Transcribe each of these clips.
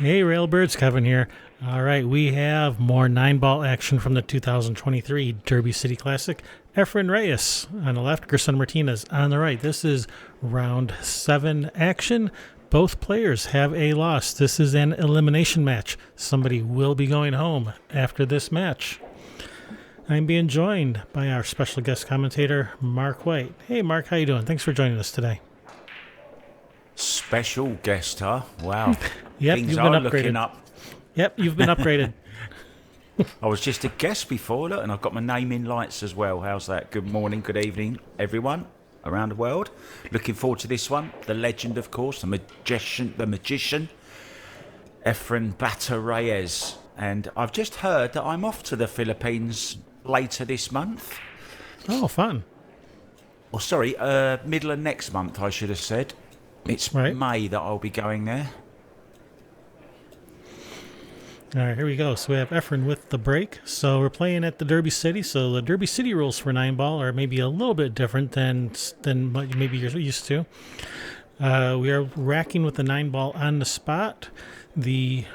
Hey, Railbirds, Kevin here. All right, we have more 9-ball action from the 2023 Derby City Classic. Efren Reyes on the left, Gerson Martinez on the right. This is round 7 action. Both players have a loss. This is an elimination match. Somebody will be going home after this match. I'm being joined by our special guest commentator, Mark White. Hey, Mark, how you doing? Thanks for joining us today. Special guest, huh? Wow. Yep, Things you've are been looking upgraded. up. Yep, you've been upgraded. I was just a guest before, look, and I've got my name in lights as well. How's that? Good morning, good evening, everyone around the world. Looking forward to this one. The legend, of course, the magician, Efren Bata Reyes. And I've just heard that I'm off to the Philippines later this month. Oh, fun. Or sorry, middle of next month, I should have said. It's Right. May that I'll be going there. All right, here we go. So we have Efren with the break. So we're playing at the Derby City. So the Derby City rules for 9-ball are maybe a little bit different than what maybe you're used to. We are racking with the 9-ball on the spot. The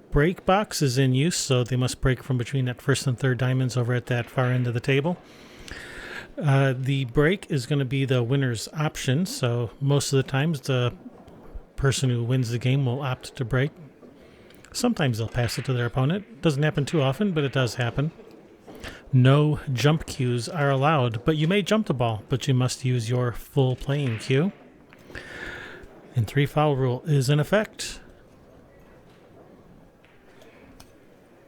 break box is in use, so they must break from between that first and third diamonds over at that far end of the table. The break is going to be the winner's option. So most of the times the person who wins the game will opt to break. Sometimes they'll pass it to their opponent. Doesn't happen too often, but it does happen. No jump cues are allowed, but you may jump the ball, but you must use your full playing cue. And 3-foul rule is in effect.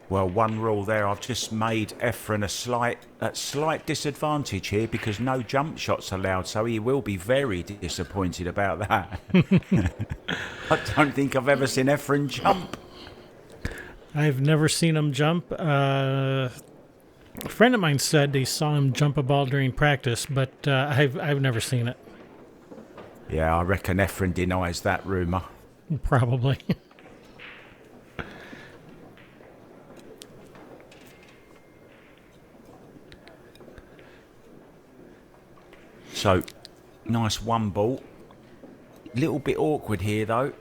Well, one rule there, I've just made Efren at slight disadvantage here because no jump shots allowed, so he will be very disappointed about that. I don't think I've ever seen Efren jump. I've never seen him jump. A friend of mine said they saw him jump a ball during practice, but I've never seen it. Yeah, I reckon Efren denies that rumour. Probably. So, nice one ball. Little bit awkward here, though.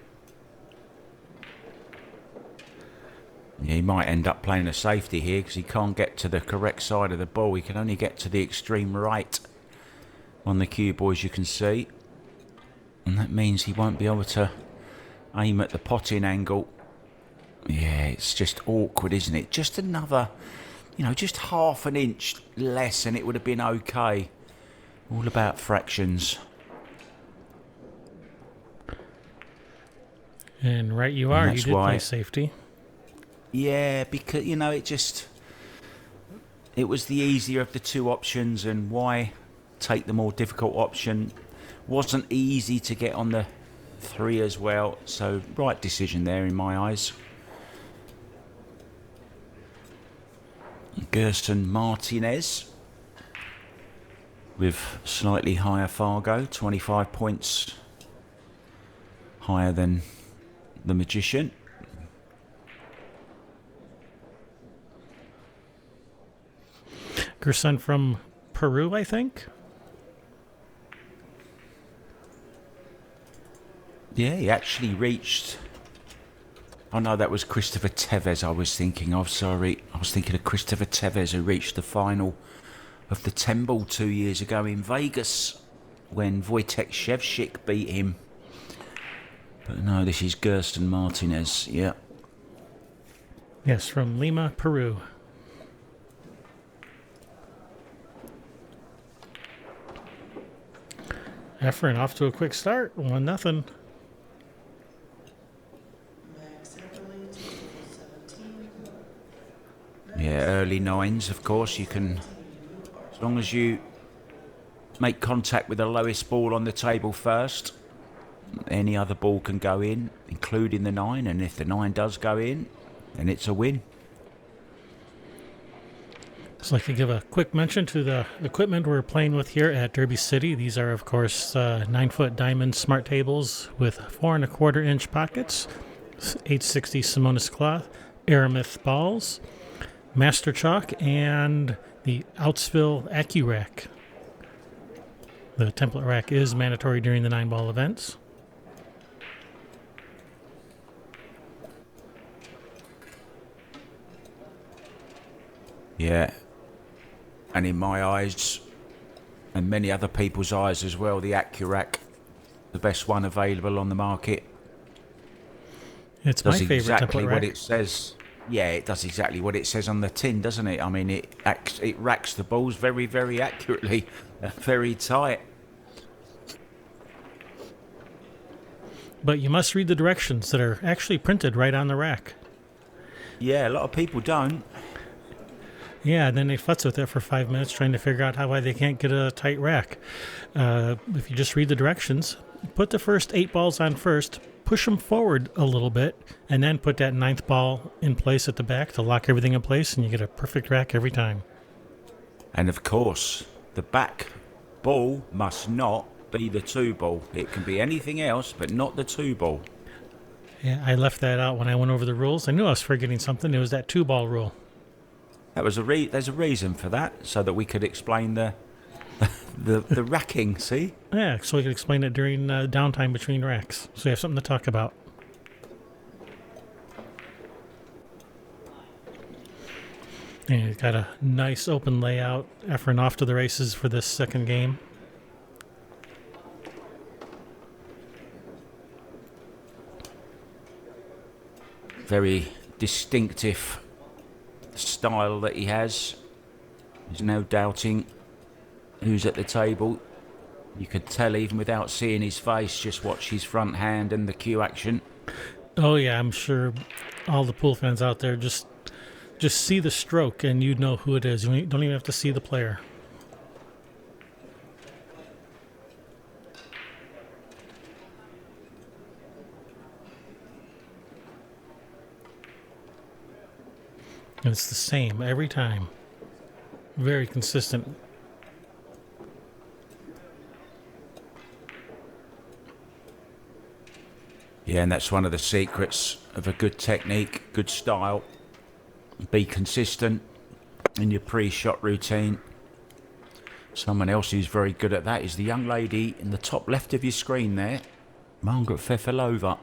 Yeah, he might end up playing a safety here because he can't get to the correct side of the ball. He can only get to the extreme right on the cue, boys, you can see. And that means he won't be able to aim at the potting angle. Yeah, it's just awkward, isn't it? Just another, just half an inch less and it would have been okay. All about fractions. And right you are. And You that's did why- play safety. Yeah, because, it was the easier of the two options, and why take the more difficult option? Wasn't easy to get on the 3 as well, so right decision there in my eyes. Gerson Martinez with slightly higher Fargo, 25 points higher than the magician. Gerson from Peru, I think. Yeah, he actually reached... Oh no, that was Christopher Tevez I was thinking of, sorry. I was thinking of Christopher Tevez who reached the final of the 10-ball 2 years ago in Vegas when Wojtek Shevchik beat him. But no, this is Gerson Martinez, yeah. Yes, from Lima, Peru. Efren off to a quick start. 1-0. Yeah, early 9s, of course. You can, as long as you make contact with the lowest ball on the table first, any other ball can go in, including the 9. And if the 9 does go in, then it's a win. Just like to give a quick mention to the equipment we're playing with here at Derby City. These are, of course, 9-foot diamond smart tables with 4 1/4-inch pockets, 860 Simonis cloth, Aramith balls, Master Chalk, and the Outsville AccuRack. The template rack is mandatory during the 9-ball events. Yeah. And in my eyes, and many other people's eyes as well, the Accurac, the best one available on the market, It's my does favorite template exactly what rack. it says. Yeah, it does exactly what it says on the tin, doesn't it? I mean, it racks the balls very, very accurately, very tight. But you must read the directions that are actually printed right on the rack. Yeah, a lot of people don't. Yeah, and then they futz with it for 5 minutes trying to figure out why they can't get a tight rack. If you just read the directions, put the first 8 balls on first, push them forward a little bit, and then put that ninth ball in place at the back to lock everything in place, and you get a perfect rack every time. And of course, the back ball must not be the 2 ball. It can be anything else, but not the 2 ball. Yeah, I left that out when I went over the rules. I knew I was forgetting something. It was that 2 ball rule. That was there's a reason for that, so that we could explain the the racking. See? Yeah, so we could explain it during downtime between racks. So you have something to talk about. And you've got a nice open layout. Efren off to the races for this second game. Very distinctive style that he has. There's no doubting who's at the table. You could tell even without seeing his face. Just watch his front hand and the cue action. Oh yeah, I'm sure all the pool fans out there just see the stroke and you'd know who it is. You don't even have to see the player. And it's the same every time. Very consistent. Yeah, and that's one of the secrets of a good technique, good style. Be consistent in your pre-shot routine. Someone else who's very good at that is the young lady in the top left of your screen there, Margaret Fefilova.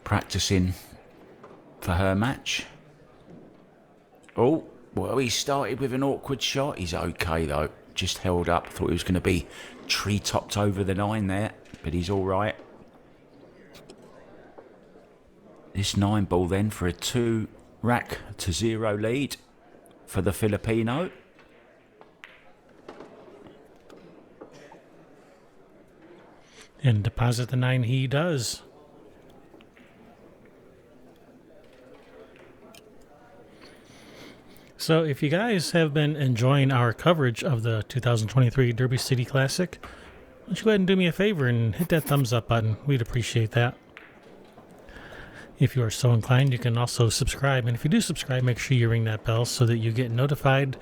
Practicing for her match. Oh, well, he started with an awkward shot. He's okay, though. Just held up. Thought he was going to be tree-topped over the 9 there, but he's all right. This 9 ball then for a 2-0 lead for the Filipino. And deposit the 9 he does. So if you guys have been enjoying our coverage of the 2023 Derby City Classic, why don't you go ahead and do me a favor and hit that thumbs up button. We'd appreciate that. If you are so inclined, you can also subscribe. And if you do subscribe, make sure you ring that bell so that you get notified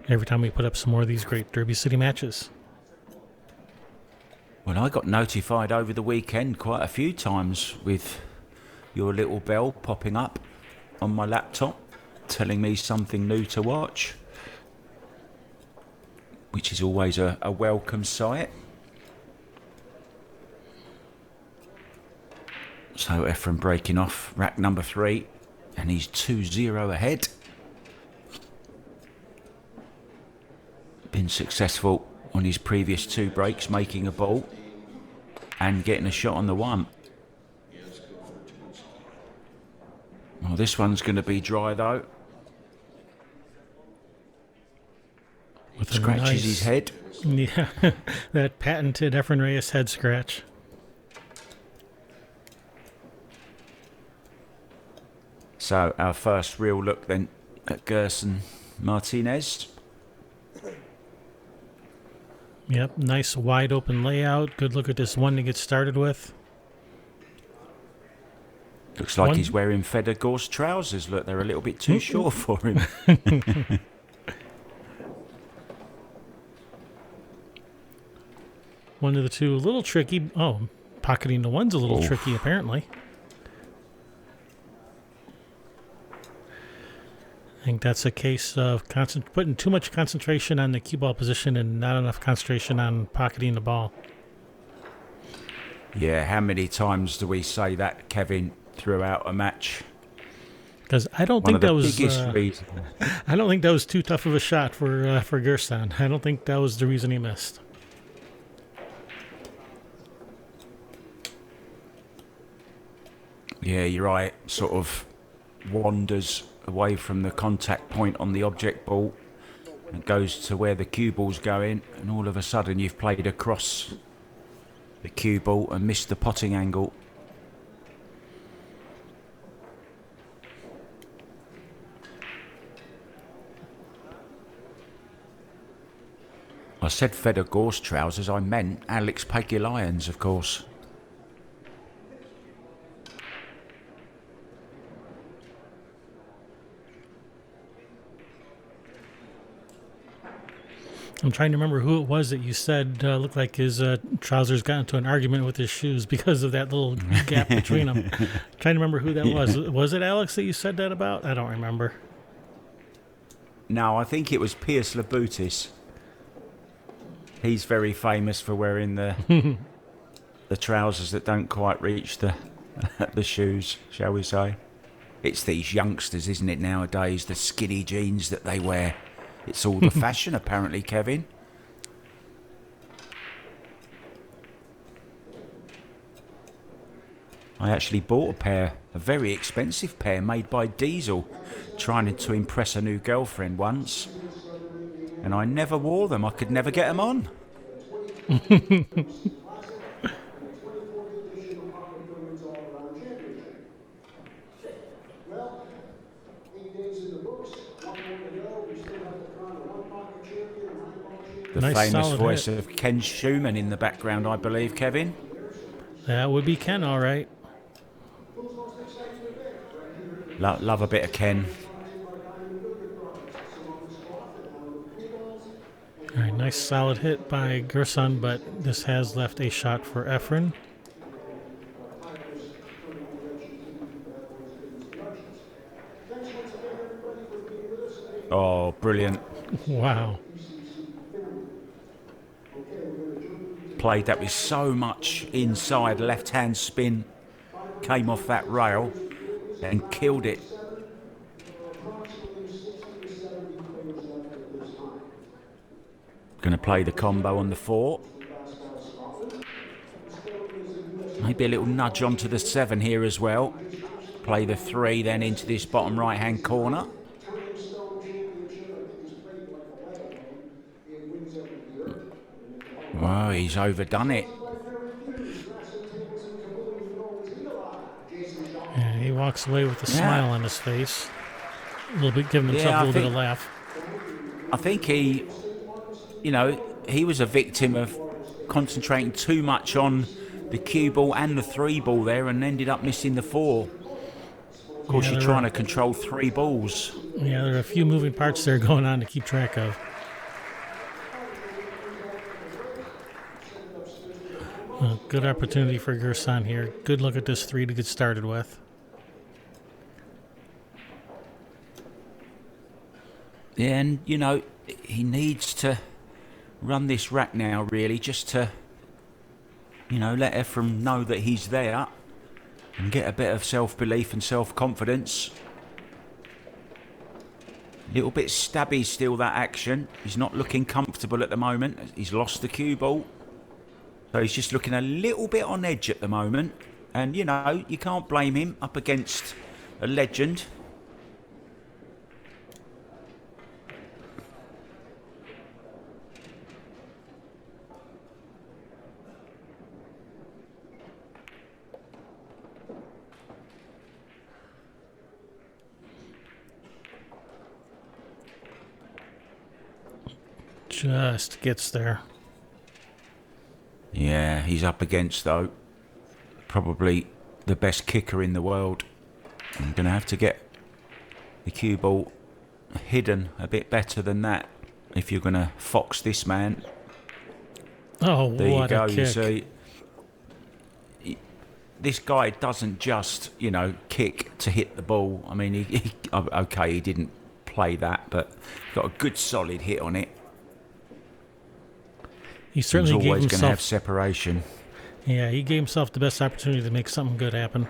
every time we put up some more of these great Derby City matches. Well, I got notified over the weekend quite a few times with your little bell popping up on my laptop, telling me something new to watch, which is always a welcome sight. So Efren breaking off rack number 3, and he's 2-0 ahead. Been successful on his previous 2 breaks, making a ball and getting a shot on the 1. Well, this one's going to be dry though. With Scratches his head. Yeah, that patented Efren Reyes head scratch. So our first real look then at Gerson Martinez. Yep, nice wide open layout. Good look at this one to get started with. Looks like he's wearing feather gauze trousers. Look, they're a little bit too short for him. One of the 2 a little tricky. Oh, pocketing the 1's a little tricky apparently. I think that's a case of putting too much concentration on the cue ball position and not enough concentration on pocketing the ball. Yeah, how many times do we say that, Kevin, throughout a match? Because I don't One think of the that was biggest reasons. I don't think that was too tough of a shot for Gerson. I don't think that was the reason he missed. Yeah, you're right. Sort of wanders away from the contact point on the object ball and goes to where the cue ball's going, and all of a sudden you've played across the cue ball and missed the potting angle. I said Feder Gorse trousers, I meant Alex Pagulayan's, of course. I'm trying to remember who it was that you said looked like his trousers got into an argument with his shoes because of that little gap between them. Trying to remember who that was. Was it Alex that you said that about? I don't remember. No, I think it was Pierce Labutis. He's very famous for wearing the the trousers that don't quite reach the the shoes, shall we say. It's these youngsters, isn't it, nowadays, the skinny jeans that they wear. It's all the fashion, apparently, Kevin. I actually bought a pair, a very expensive pair made by Diesel, trying to impress a new girlfriend once. And I never wore them. I could never get them on. The Nice, famous solid voice hit. of Ken Schumann in the background, I believe, Kevin. That would be Ken, all right. Love a bit of Ken. All right, nice solid hit by Gerson, but this has left a shot for Efren. Oh, brilliant. Wow. Played that with so much inside left-hand spin. Came off that rail and killed it. Going to play the combo on the 4. Maybe a little nudge onto the 7 here as well. Play the 3 then into this bottom right-hand corner. Well, he's overdone it. Yeah, he walks away with a smile on his face. A little bit, giving himself a little bit of laugh. I think he, he was a victim of concentrating too much on the cue ball and the 3 ball there and ended up missing the 4. Of course, you're trying to control 3 balls. Yeah, there are a few moving parts there going on to keep track of. Good opportunity for Gerson here. Good look at this 3 to get started with. Yeah, and, he needs to run this rack now, really, just to, let Efren know that he's there and get a bit of self-belief and self-confidence. Little bit stabby still, that action. He's not looking comfortable at the moment. He's lost the cue ball. So he's just looking a little bit on edge at the moment. And, you can't blame him up against a legend. Just gets there. Yeah, he's up against, though, probably the best kicker in the world. I'm going to have to get the cue ball hidden a bit better than that if you're going to fox this man. Oh, there what you go, a kick. you see. This guy doesn't just, kick to hit the ball. I mean, he didn't play that, but got a good solid hit on it. He certainly He's gave always going to have himself. separation. Yeah, he gave himself the best opportunity to make something good happen.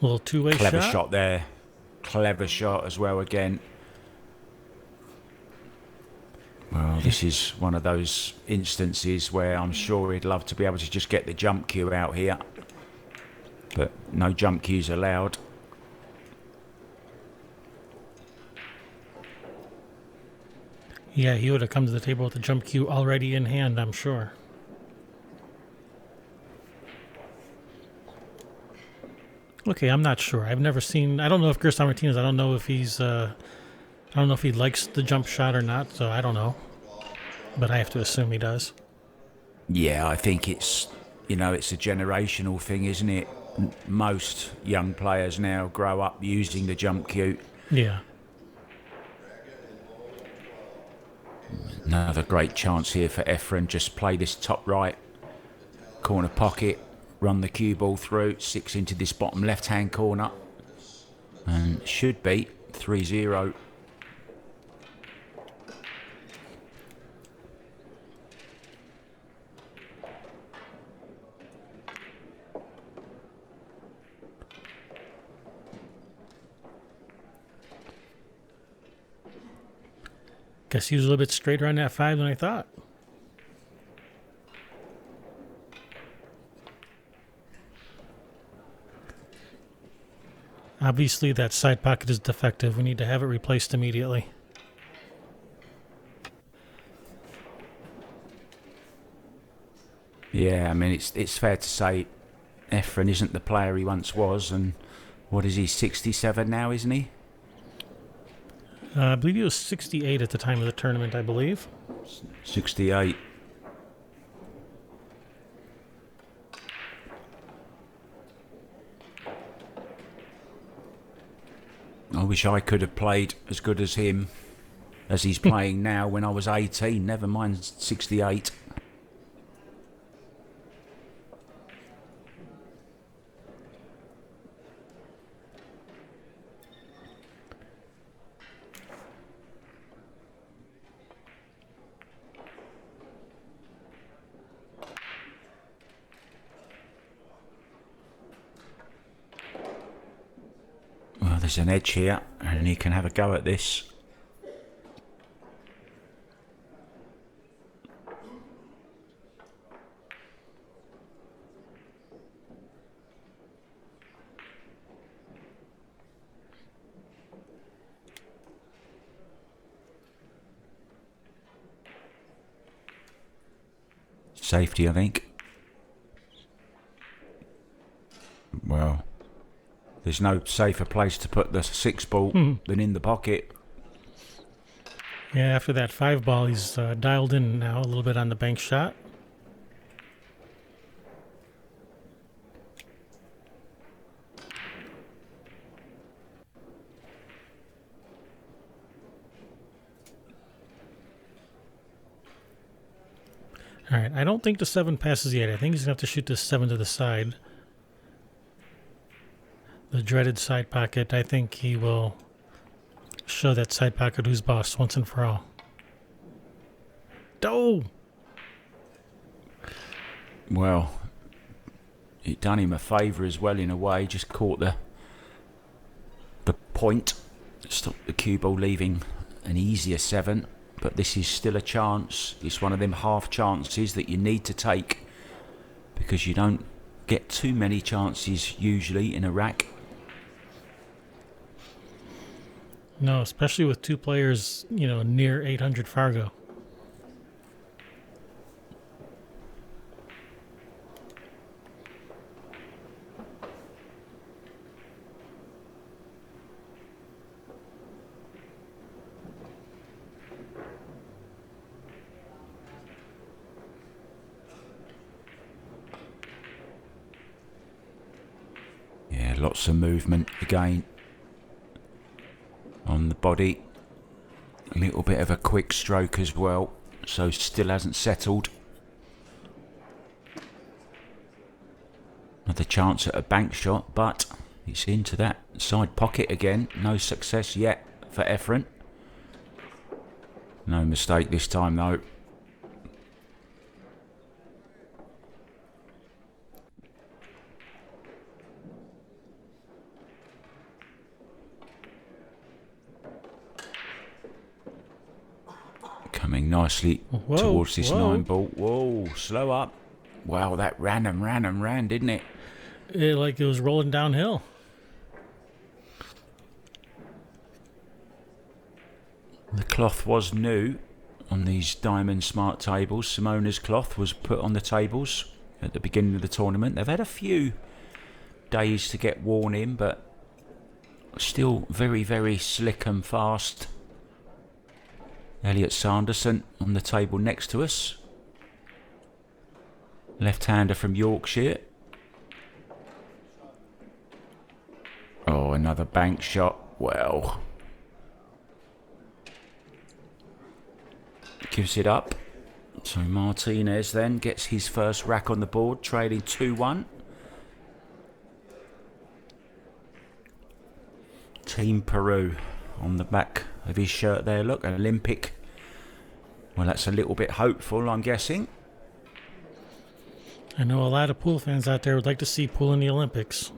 Little two-way Clever shot. shot there. Clever shot as well again. Well, this is one of those instances where I'm sure he'd love to be able to just get the jump cue out here. But no jump cues allowed. Yeah, he would have come to the table with the jump cue already in hand, I'm sure. Okay, I'm not sure. I've never seen. I don't know if Gerson Martinez. I don't know if he's. I don't know if he likes the jump shot or not. So I don't know. But I have to assume he does. Yeah, I think it's, it's a generational thing, isn't it? Most young players now grow up using the jump cue. Yeah. Another great chance here for Efren. Just play this top right corner pocket, run the cue ball through, 6 into this bottom left-hand corner, and should be 3-0. Guess he was a little bit straighter on that 5 than I thought. Obviously, that side pocket is defective. We need to have it replaced immediately. Yeah, I mean, it's fair to say Efren isn't the player he once was, and what is he, 67 now, isn't he? I believe he was 68 at the time of the tournament, I believe. 68. I wish I could have played as good as him as he's playing now when I was 18, never mind 68. Well, there's an edge here, and he can have a go at this. Safety, I think. Well, there's no safer place to put the 6 ball than in the pocket. Yeah, after that 5 ball, he's dialed in now a little bit on the bank shot. All right, I don't think the 7 passes yet. I think he's going to have to shoot this 7 to the side. The dreaded side pocket. I think he will show that side pocket who's boss once and for all. Oh! Well, it done him a favour as well in a way. Just caught the point. Stopped the cue ball leaving an easier 7. But this is still a chance. It's one of them half chances that you need to take, because you don't get too many chances usually in a rack. No, especially with 2 players, near 800 Fargo. Yeah, lots of movement again on the body. A little bit of a quick stroke as well, so still hasn't settled. Another chance at a bank shot, but it's into that side pocket again. No success yet for Efren. No mistake this time though. Coming nicely Whoa, towards this whoa. 9-ball. Whoa, slow up. Wow, that ran and ran and ran, didn't it? Like it was rolling downhill. The cloth was new on these Diamond Smart tables. Simona's cloth was put on the tables at the beginning of the tournament. They've had a few days to get worn in, but still very, very slick and fast. Elliot Sanderson on the table next to us. Left-hander from Yorkshire. Oh, another bank shot. Well, gives it up. So Martinez then gets his first rack on the board, trailing 2-1. Team Peru on the back of his shirt there. Look, an Olympic. Well, that's a little bit hopeful, I'm guessing. I know a lot of pool fans out there would like to see pool in the Olympics.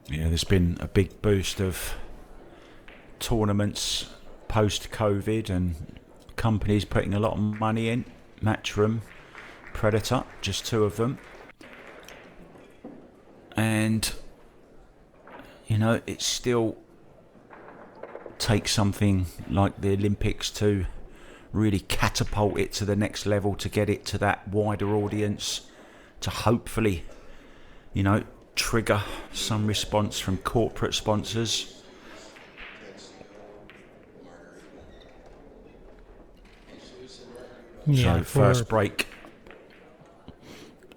Yeah, there's been a big boost of tournaments post-COVID and companies putting a lot of money in. Matchroom, Predator, just two of them. And, you know, it still takes something like the Olympics to really catapult it to the next level, to get it to that wider audience, to hopefully, you know, trigger some response from corporate sponsors. Yeah, so first break.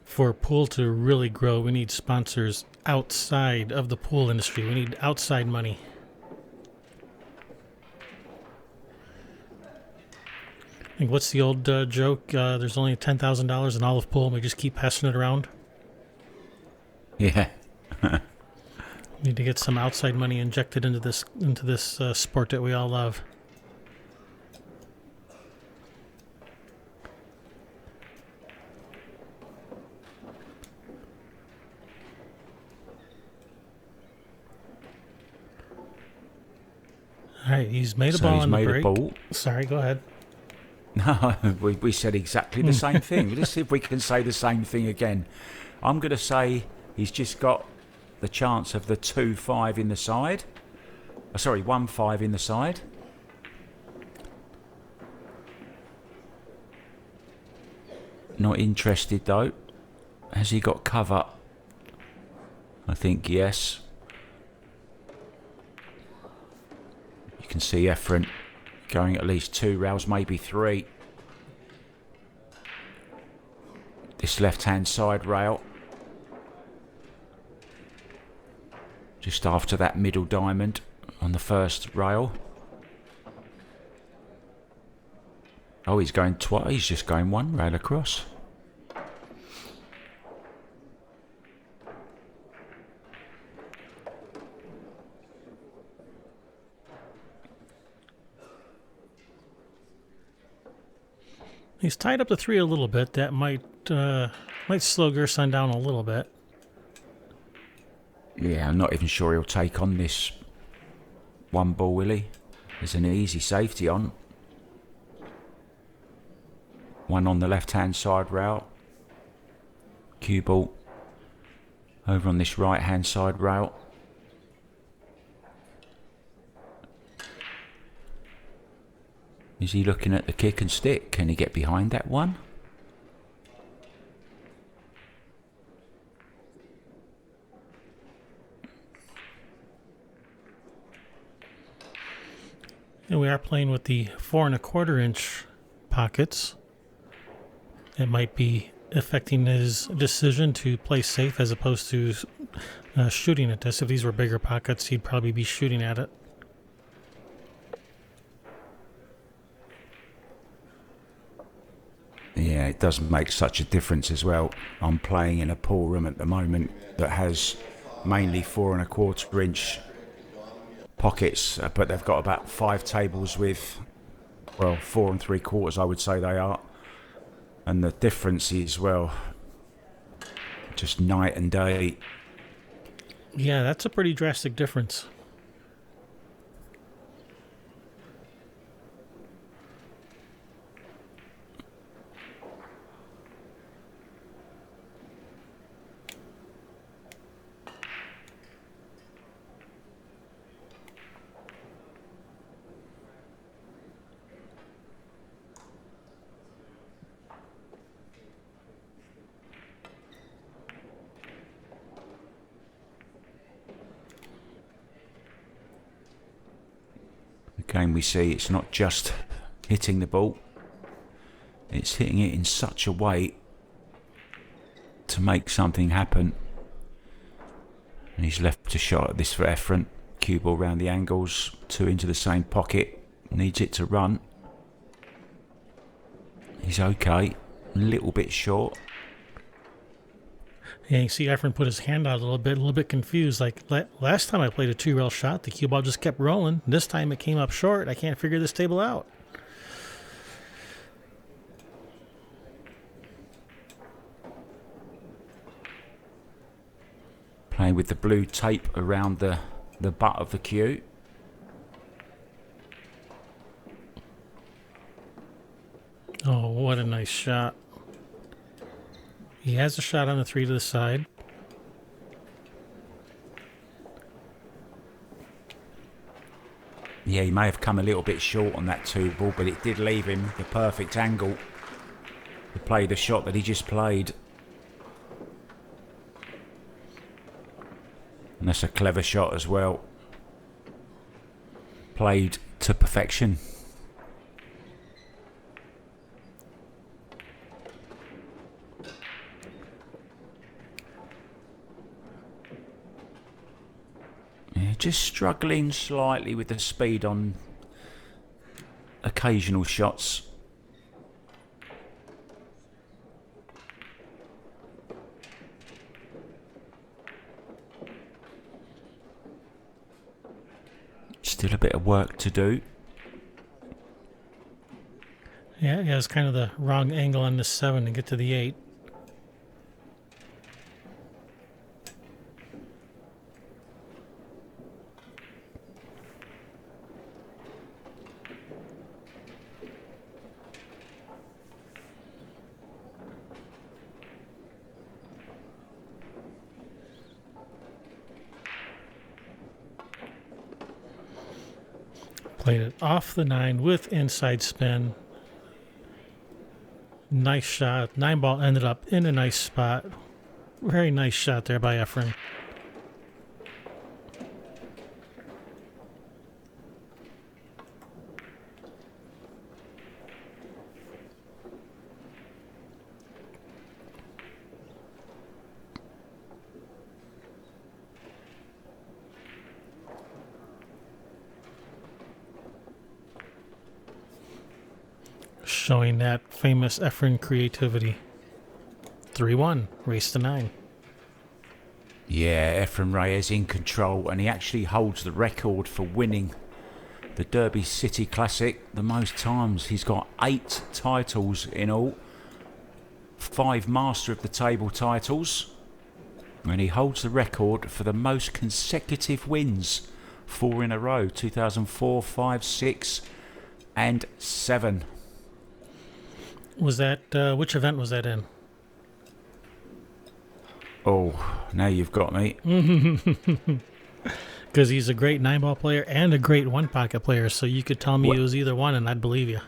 For pool to really grow, we need sponsors outside of the pool industry. We need outside money. Like, what's the old joke? There's only $10,000 in olive pool, and we just keep passing it around. Yeah. Need to get some outside money injected into this sport that we all love. All right, he's made a ball on the break. Sorry, go ahead. No, we said exactly the same thing. Let's see if we can say the same thing again. I'm going to say he's just got the chance of the 2-5 in the side. Sorry, 1-5 in the side. Not interested though. Has he got cover? I think yes. You can see Efren going at least 2 rails, maybe 3. This left-hand side rail. Just after that middle diamond on the first rail. Oh, he's going twice. He's just going 1 rail across. He's tied up the 3 a little bit. That might slow Gerson down a little bit. Yeah, I'm not even sure he'll take on this 1 ball, will he? There's an easy safety on. 1 on the left-hand side rail. Cue ball over on this right-hand side rail. Is he looking at the kick and stick? Can he get behind that one? And we are playing with the 4 1/4 inch pockets. It might be affecting his decision to play safe as opposed to shooting at this. If these were bigger pockets, he'd probably be shooting at it. Yeah, it does make such a difference as well. I'm playing in a pool room at the moment that has mainly 4 1/4 inch pockets, but they've got about 5 tables with, well, 4 3/4, I would say they are. And the difference is, well, Just night and day. Yeah, that's a pretty drastic difference. Again, we see it's not just hitting the ball. It's hitting it in such a way to make something happen. And he's left a shot at this for Efren. Cue ball round the angles, 2 into the same pocket. Needs it to run. He's okay. A little bit short. Yeah, you see Efren put his hand out a little bit confused. Like last time I played a 2-rail shot, the cue ball just kept rolling. This time it came up short. I can't figure this table out. Playing with the blue tape around the butt of the cue. Oh, what a nice shot. He has a shot on the 3 to the side. Yeah, he may have come a little bit short on that 2 ball, but it did leave him the perfect angle to play the shot that he just played. And that's a clever shot as well. Played to perfection. Yeah, just struggling slightly with the speed on occasional shots. Still a bit of work to do. Yeah, it has kind of the wrong angle on the 7 to get to the 8. Played it off the 9 with inside spin. Nice shot. 9 ball ended up in a nice spot. Very nice shot there by Efren. Showing that famous Efren creativity. 3-1, race to 9. Yeah, Efren Reyes in control, and he actually holds the record for winning the Derby City Classic the most times. He's got 8 titles in all, 5 Master of the Table titles, and he holds the record for the most consecutive wins, 4 in a row, 2004, 5, 6 and 7. Was that, which event was that in? Oh, now you've got me. Because he's a great 9-ball player and a great 1-pocket player, so you could tell me it was either one and I'd believe you.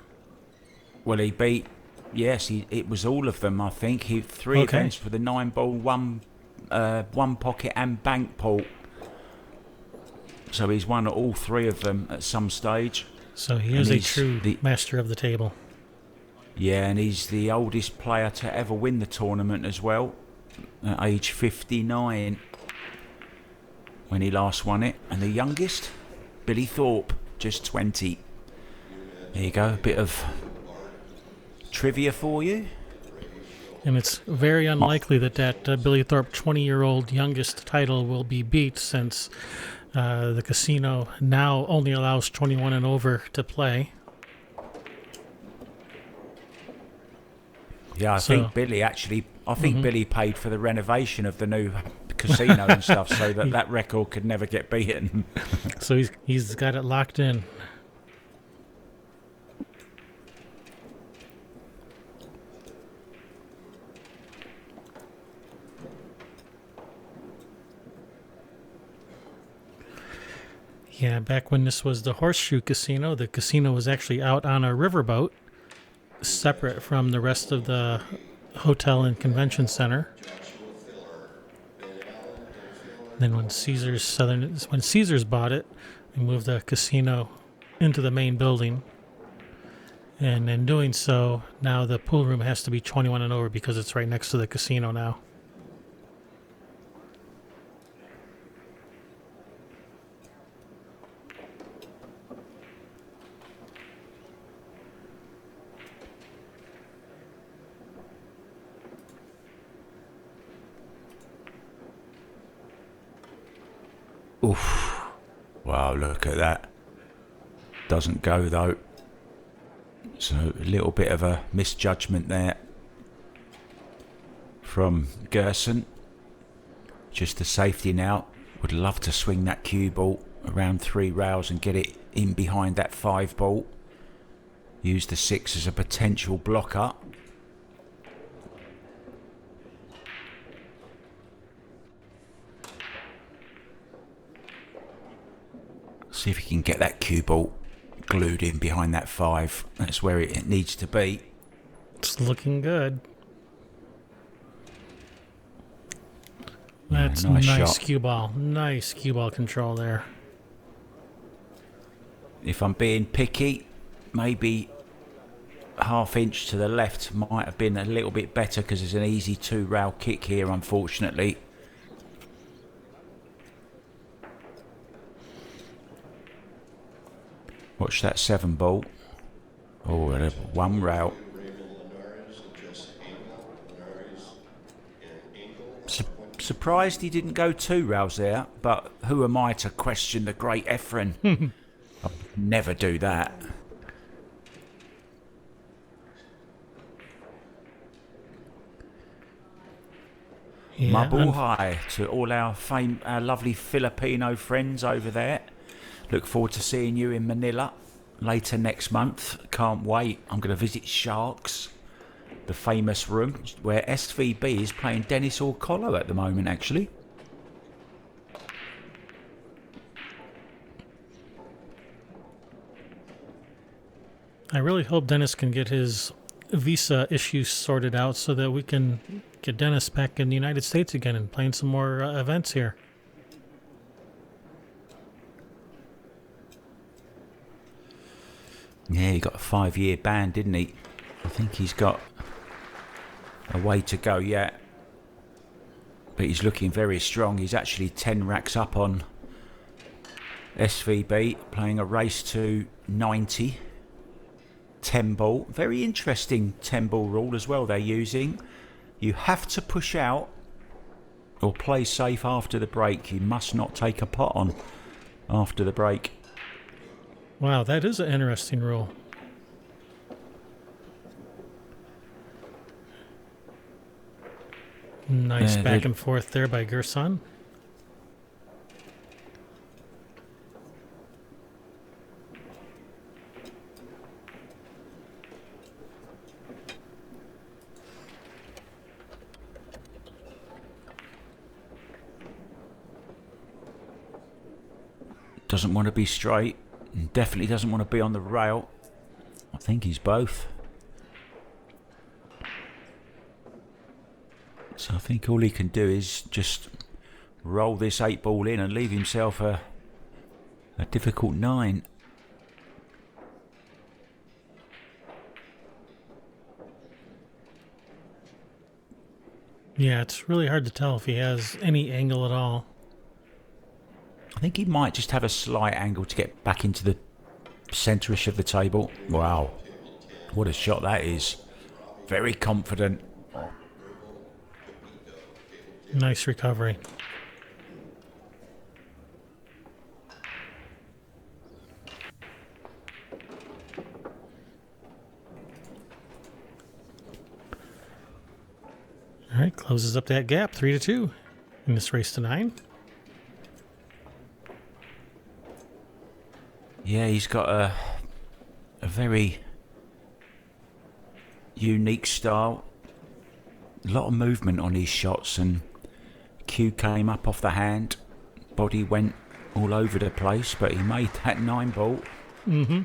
Well, he beat, yes, it was all of them, I think. He 3 events for the 9-ball, 1 pocket and bank pull. So he's won all 3 of them at some stage. So he is a true master of the table. Yeah, and he's the oldest player to ever win the tournament as well, at age 59 when he last won it. And the youngest, Billy Thorpe, just 20. There you go, a bit of trivia for you. And it's very unlikely that Billy Thorpe 20-year-old youngest title will be beat, since the casino now only allows 21 and over to play. Yeah, I So think Billy actually. I think Billy paid for the renovation of the new casino and stuff, so that that record could never get beaten. so he's got it locked in. Yeah, back when this was the Horseshoe Casino, the casino was actually out on a riverboat, separate from the rest of the hotel and convention center. Then when Caesars bought it, they moved the casino into the main building. And in doing so, now the pool room has to be 21 and over because it's right next to the casino now. Oof! Wow, look at that. Doesn't go though. So a little bit of a misjudgment there from Gerson. Just the safety now. Would love to swing that cue ball around 3 rails and get it in behind that 5 ball. Use the 6 as a potential blocker. See if he can get that cue ball glued in behind that 5. That's where it needs to be. It's looking good. That's Yeah, nice nice shot. cue ball. Nice cue ball control there. If I'm being picky, maybe ½ inch to the left might have been a little bit better because there's an easy 2 rail kick here, unfortunately. Watch that 7 ball. Oh, 1 rail. Surprised he didn't go 2 rails there, but who am I to question the great Efren? I'd never do that. Yeah, Mabuhay to all our lovely Filipino friends over there. Look forward to seeing you in Manila later next month. Can't wait. I'm going to visit Sharks, the famous room where SVB is playing Dennis Orcolo at the moment, actually. I really hope Dennis can get his visa issues sorted out so that we can get Dennis back in the United States again and playing some more events here. Yeah, he got a 5-year ban, didn't he? I think he's got a way to go yet. But he's looking very strong. He's actually 10 racks up on SVB, playing a race to 90. 10 ball. Very interesting 10 ball rule as well they're using. You have to push out or play safe after the break. You must not take a pot on after the break. Wow, that is an interesting rule. Nice back and forth there by Gerson. Doesn't want to be straight. And definitely doesn't want to be on the rail. I think he's both. So I think all he can do is just roll this 8 ball in and leave himself a difficult 9. Yeah, it's really hard to tell if he has any angle at all. I think he might just have a slight angle to get back into the centre-ish of the table. Wow. What a shot that is. Very confident. Nice recovery. Closes up that gap, 3-2 in this race to 9. Yeah, he's got a very unique style. A lot of movement on his shots, and cue came up off the hand. Body went all over the place, but he made that 9 ball. Mm-hmm.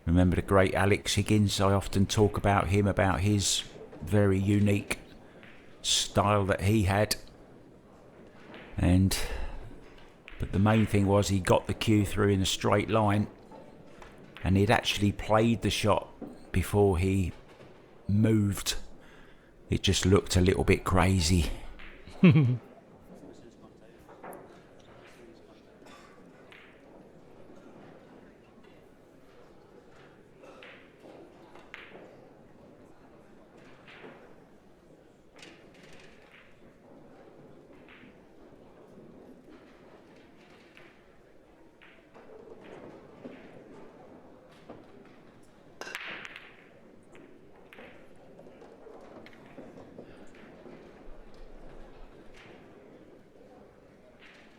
Remember the great Alex Higgins? I often talk about him, about his very unique style that he had. But the main thing was he got the cue through in a straight line, and he'd actually played the shot before he moved. It just looked a little bit crazy.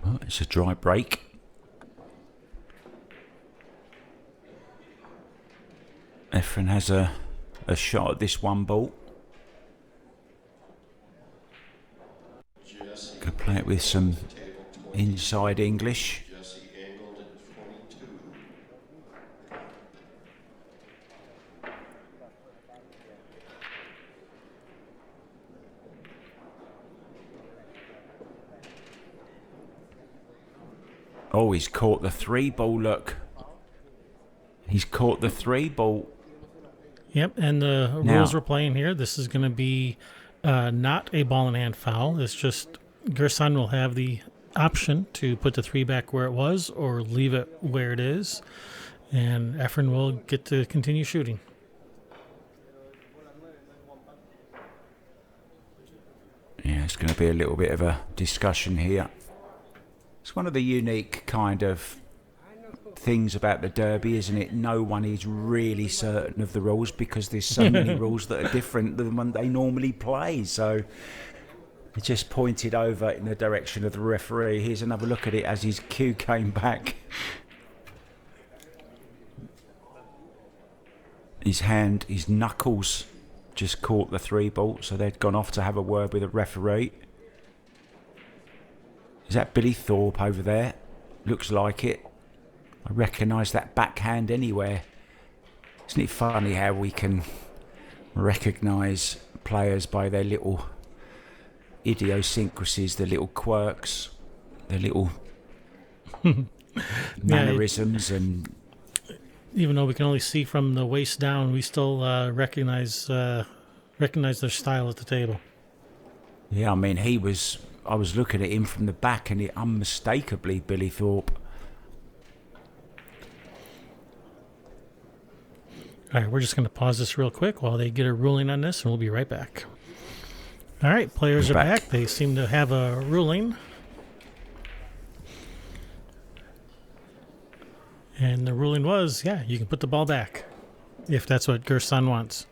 Well, it's a dry break. Efren has a shot at this 1 ball. Could play it with some inside English. Oh, he's caught the 3 ball, look. He's caught the 3 ball. Yep, and the rules we're playing here, this is going to be not a ball in hand foul. It's just Gerson will have the option to put the 3 back where it was or leave it where it is, and Efren will get to continue shooting. Yeah, it's going to be a little bit of a discussion here. It's one of the unique kind of things about the derby, isn't it? No one is really certain of the rules because there's so many rules that are different than the one they normally play. So he just pointed over in the direction of the referee. Here's another look at it as his cue came back. His knuckles just caught the 3 ball, so they'd gone off to have a word with the referee. Is that Billy Thorpe over there? Looks like it. I recognise that backhand anywhere. Isn't it funny how we can recognise players by their little idiosyncrasies, their little quirks, their little mannerisms, and even though we can only see from the waist down, we still recognize their style at the table. Yeah, I mean, I was looking at him from the back, and it unmistakably Billy Thorpe. All right, we're just going to pause this real quick while they get a ruling on this, and we'll be right back. All right, players are back. They seem to have a ruling. And the ruling was, yeah, you can put the ball back if that's what Gerson wants.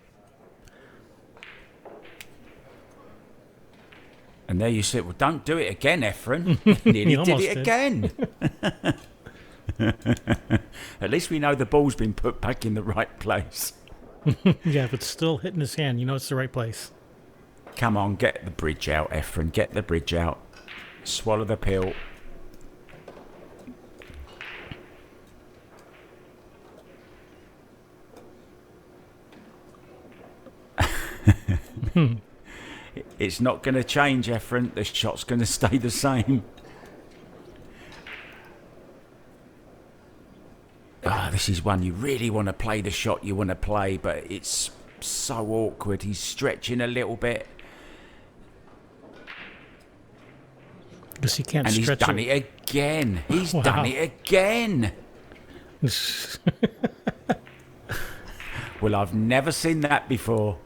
And there you sit. Well, don't do it again, Efren. Nearly did it again. At least we know the ball's been put back in the right place. Yeah, if it's still hitting his hand, you know it's the right place. Come on, get the bridge out, Efren. Get the bridge out. Swallow the pill. It's not going to change, Efren. The shot's going to stay the same. This is one you really want to play the shot you want to play, but it's so awkward. He's stretching a little bit. Because he can't and stretch he's done it again. He's done it again. Well, I've never seen that before.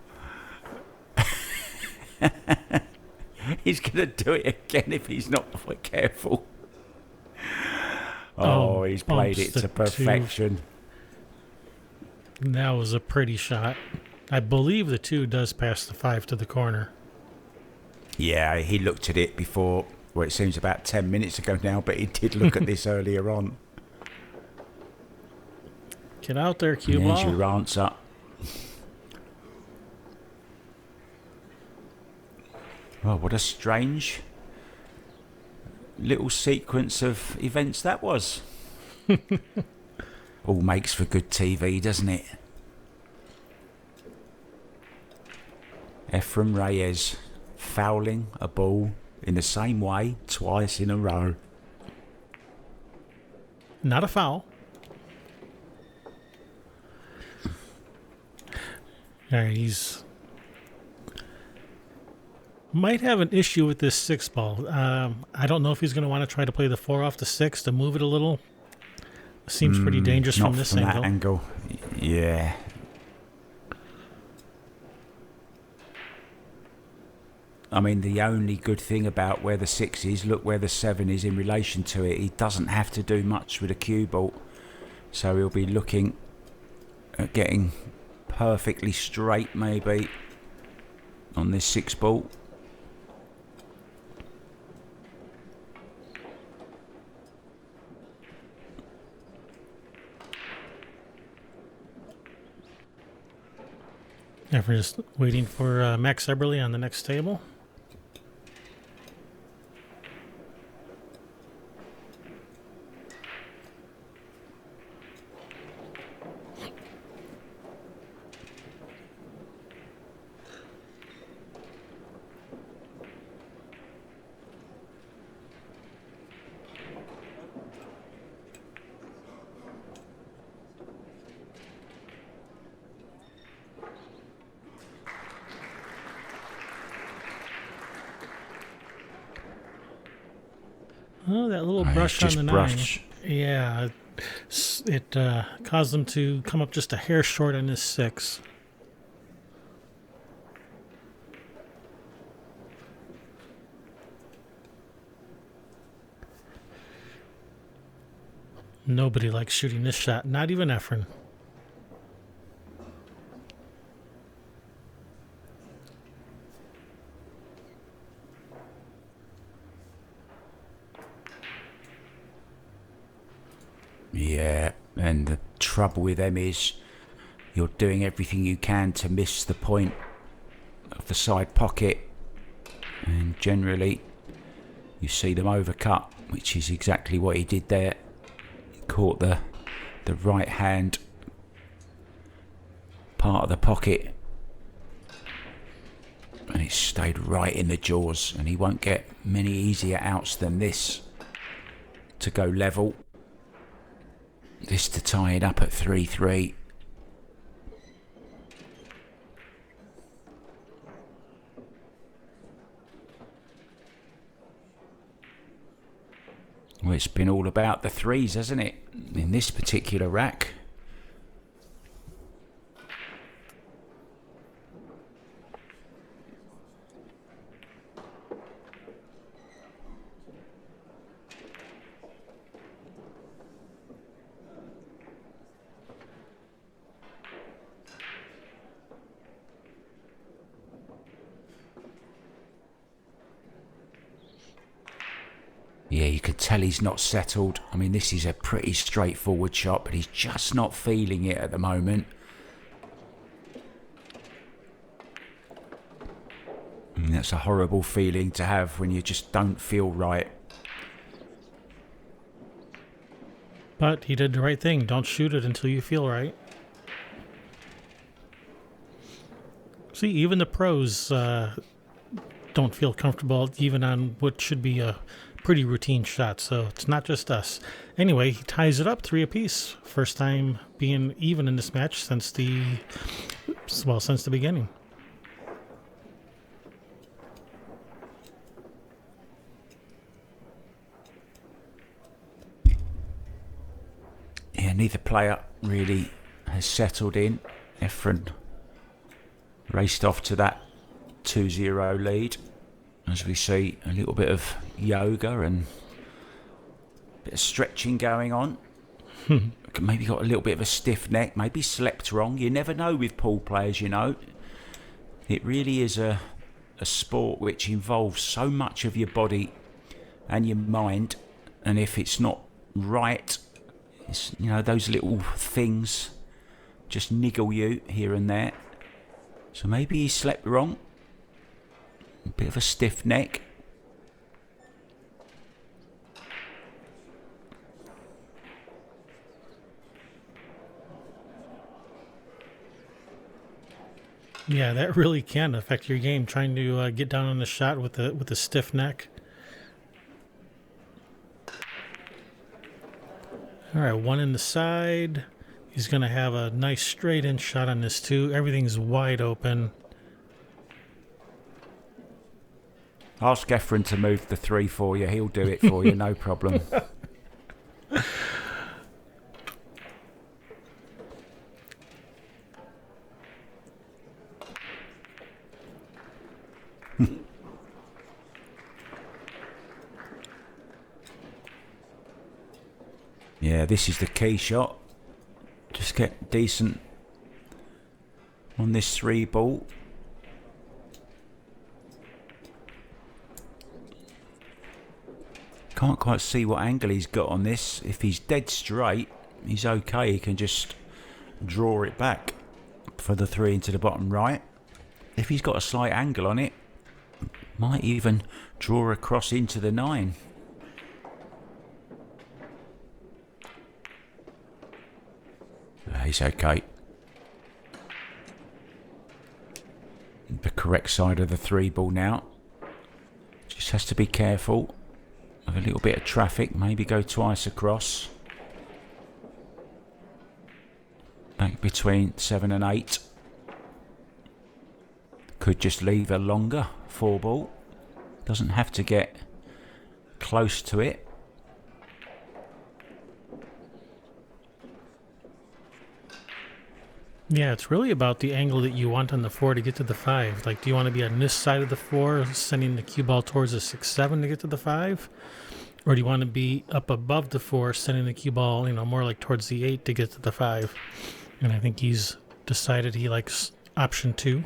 He's going to do it again if he's not careful. Oh, he's played it to perfection. That was a pretty shot. I believe the 2 does pass the 5 to the corner. Yeah, he looked at it before, well, it seems about 10 minutes ago now, but he did look at this earlier on. Get out there, cue And there's ball. your answer. Oh, what a strange little sequence of events that was. All makes for good TV, doesn't it? Efren Reyes fouling a ball in the same way twice in a row. Not a foul. All right, he's might have an issue with this 6 ball. I don't know if he's going to want to try to play the 4 off the 6 to move it a little. Seems pretty dangerous Not from this from angle. that angle. Yeah. I mean, the only good thing about where the 6 is, look where the 7 is in relation to it. He doesn't have to do much with a cue ball. So he'll be looking at getting perfectly straight, maybe, on this 6 ball. Yeah, we're just waiting for Max Eberly on the next table. Oh, that little brush on the 9. Yeah, it caused him to come up just a hair short on his 6. Nobody likes shooting this shot, not even Efren. Yeah, and the trouble with them is you're doing everything you can to miss the point of the side pocket, and generally you see them overcut, which is exactly what he did there. He caught the right hand part of the pocket and it stayed right in the jaws, and he won't get many easier outs than this to go level. This to tie it up at 3-3. Well, it's been all about the 3s, hasn't it, in this particular rack? Yeah, you could tell he's not settled. I mean, this is a pretty straightforward shot, but he's just not feeling it at the moment. And that's a horrible feeling to have when you just don't feel right. But he did the right thing. Don't shoot it until you feel right. See, even the pros don't feel comfortable even on what should be a pretty routine shot, so it's not just us. Anyway, he ties it up 3 apiece. First time being even in this match since the beginning. Yeah, neither player really has settled in. Efren raced off to that 2-0 lead. As we see a little bit of yoga and a bit of stretching going on. Maybe got a little bit of a stiff neck, maybe slept wrong. You never know with pool players, you know. It really is a sport which involves so much of your body and your mind, and if it's not right, it's, you know, those little things just niggle you here and there. So maybe he slept wrong, a bit of a stiff neck. Yeah, that really can affect your game. Trying to get down on the shot with the stiff neck. All right, one in the side. He's gonna have a nice straight in shot on this too. Everything's wide open. Ask Efren to move the 3 for you. He'll do it for you, no problem. Yeah, this is the key shot. Just get decent on this 3 ball. Can't quite see what angle he's got on this. If he's dead straight, he's okay. He can just draw it back for the 3 into the bottom right. If he's got a slight angle on it, might even draw across into the 9. He's okay. The correct side of the 3 ball now. Just has to be careful of a little bit of traffic. Maybe go twice across. Back between 7 and 8. Could just leave a longer 4 ball. Doesn't have to get close to it. Yeah, it's really about the angle that you want on the 4 to get to the 5. Like, do you want to be on this side of the 4, sending the cue ball towards the 6-7 to get to the 5? Or do you want to be up above the 4, sending the cue ball, you know, more like towards the 8 to get to the 5? And I think he's decided he likes option 2.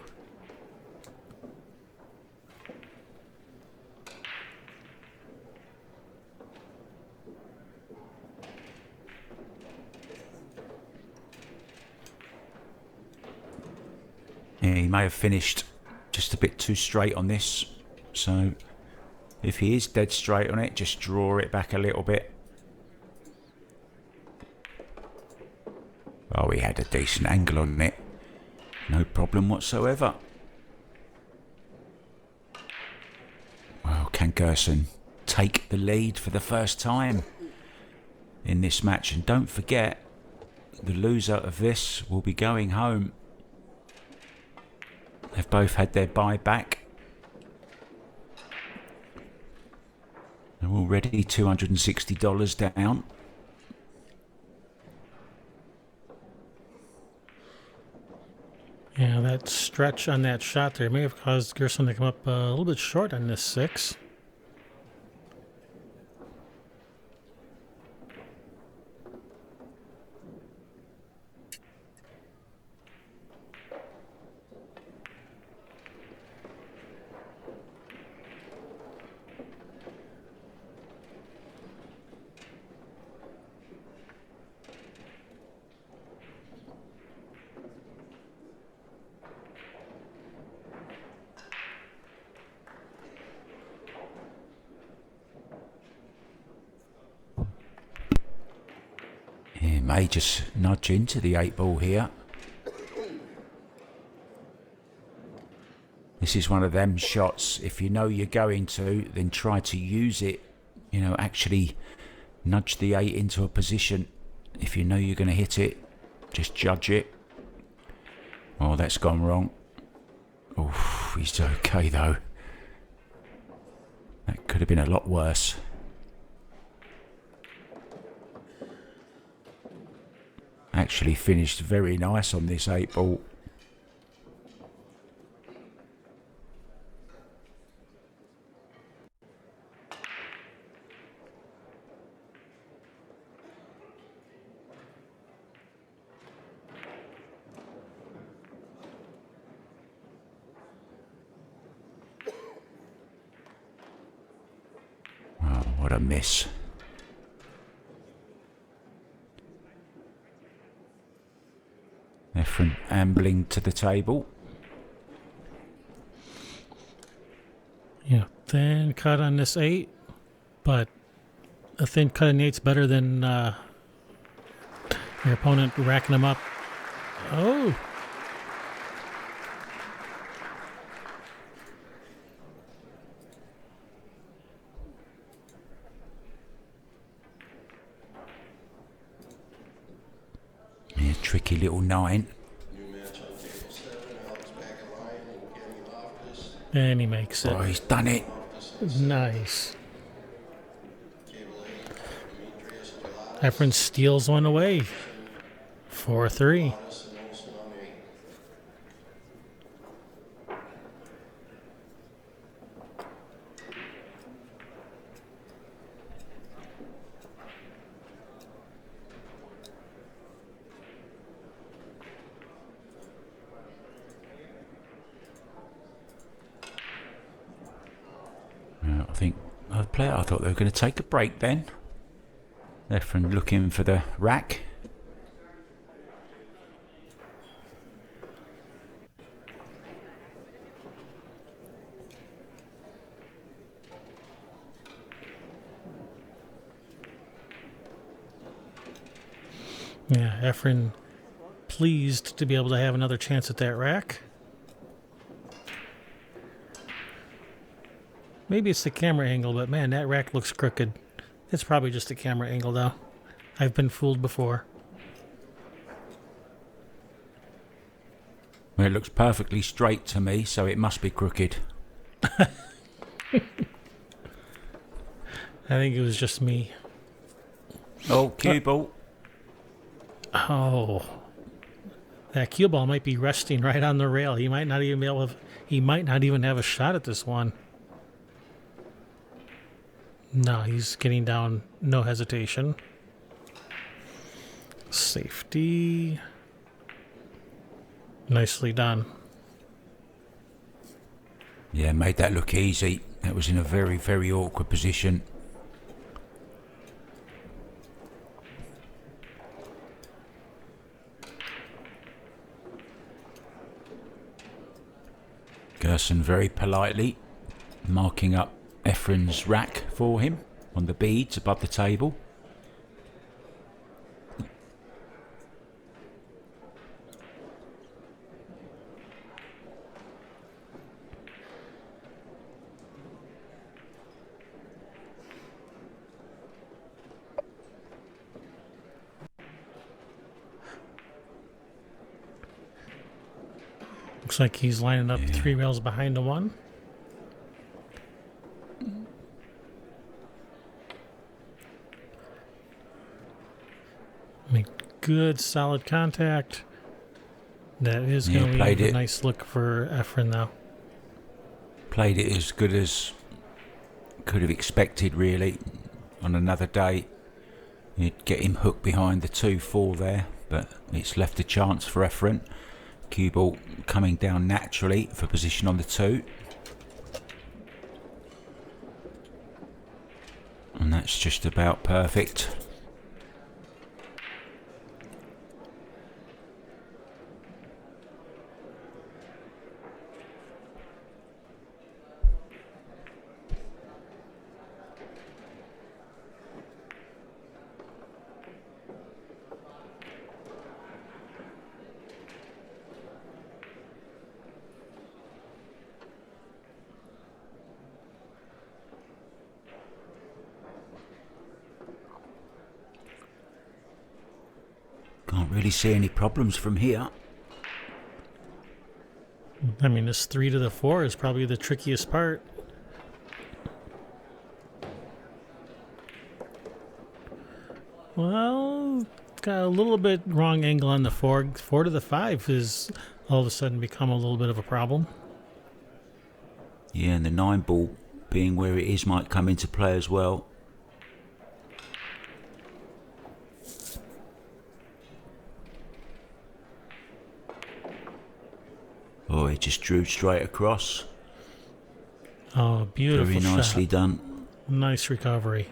Yeah, he may have finished just a bit too straight on this. So if he is dead straight on it, just draw it back a little bit. Oh, he had a decent angle on it. No problem whatsoever. Well, can Gerson take the lead for the first time in this match? And don't forget, the loser of this will be going home. They've both had their bye back. They're already $260 down. Yeah, that stretch on that shot there may have caused Gerson to come up a little bit short on this 6. He may just nudge into the 8 ball here. This is one of them shots. If you know you're going to, then try to use it. You know, actually nudge the 8 into a position. If you know you're going to hit it, just judge it. Oh, that's gone wrong. Oh, he's okay though. That could have been a lot worse. Actually finished very nice on this 8 ball. a miss. Efren ambling to the table. Yeah, thin cut on this 8, but a thin cut on the 8's better than your opponent racking them up. Oh! Yeah, tricky little 9. And he makes it. Oh, he's done it. Nice. Efren steals one away. 4-3. I thought they were going to take a break then. Efren looking for the rack. Yeah, Efren pleased to be able to have another chance at that rack. Maybe it's the camera angle, but man, that rack looks crooked. It's probably just the camera angle, though. I've been fooled before. Well, it looks perfectly straight to me, so it must be crooked. I think it was just me. Oh, cue ball. Oh. That cue ball might be resting right on the rail. He might not even be able to, he might not even have a shot at this one. No, he's getting down, no hesitation. Safety. Nicely done. Yeah, made that look easy. That was in a very, very awkward position. Gerson very politely marking up Efren's rack for him on the beads above the table. Looks like he's lining up 3 rails behind the 1. Make good, solid contact. That is going to be a nice look for Efren, though. Played it as good as could have expected, really. On another day, you'd get him hooked behind the 2-4 there, but it's left a chance for Efren. Cue ball coming down naturally for position on the 2. And that's just about perfect. Can't really see any problems from here. I mean, this 3 to the 4 is probably the trickiest part. Well, got a little bit wrong angle on the 4. 4 to the 5 is all of a sudden become a little bit of a problem. Yeah, and the 9 ball being where it is might come into play as well. Oh, it just drew straight across. Oh, beautiful Very nicely shot. done. Nice recovery.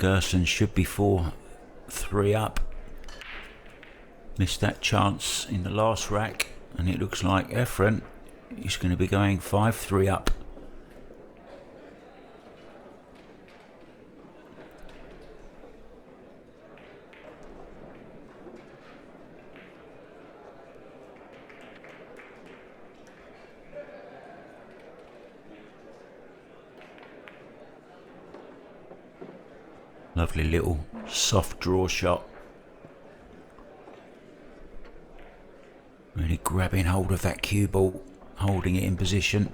Gerson should be 4-3 up. Missed that chance in the last rack, and it looks like Efren is going to be going 5-3 up. Lovely little soft draw shot. Really grabbing hold of that cue ball, holding it in position.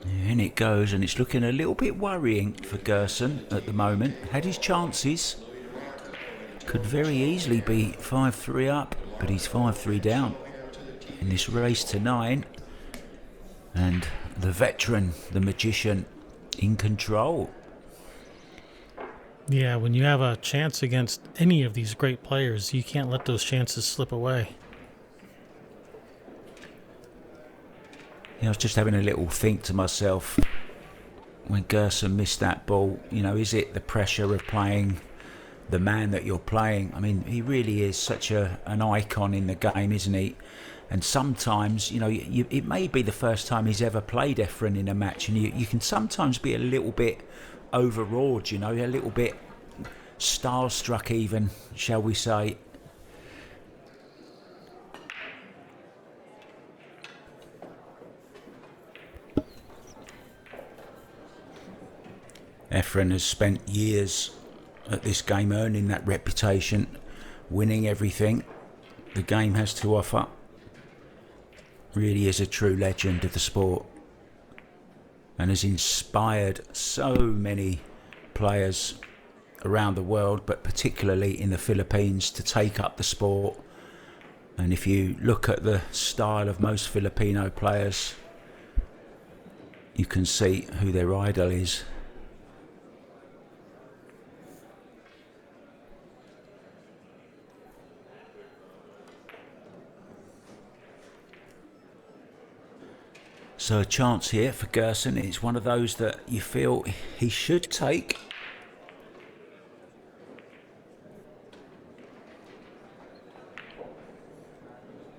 And it goes, and it's looking a little bit worrying for Gerson at the moment. Had his chances. Could very easily be 5-3 up, but he's 5-3 down in this race to 9. And the veteran, the magician, in control. Yeah, when you have a chance against any of these great players, you can't let those chances slip away. I was just having a little think to myself when Gerson missed that ball. Is it the pressure of playing the man that you're playing? I mean, he really is such an icon in the game, isn't he? And sometimes, it may be the first time he's ever played Efren in a match, and you can sometimes be a little bit overawed, a little bit starstruck even, shall we say. Efren has spent years at this game earning that reputation, winning everything the game has to offer. Really is a true legend of the sport and has inspired so many players around the world, but particularly in the Philippines, to take up the sport. And if you look at the style of most Filipino players, you can see who their idol is. So a chance here for Gerson. It's one of those that you feel he should take.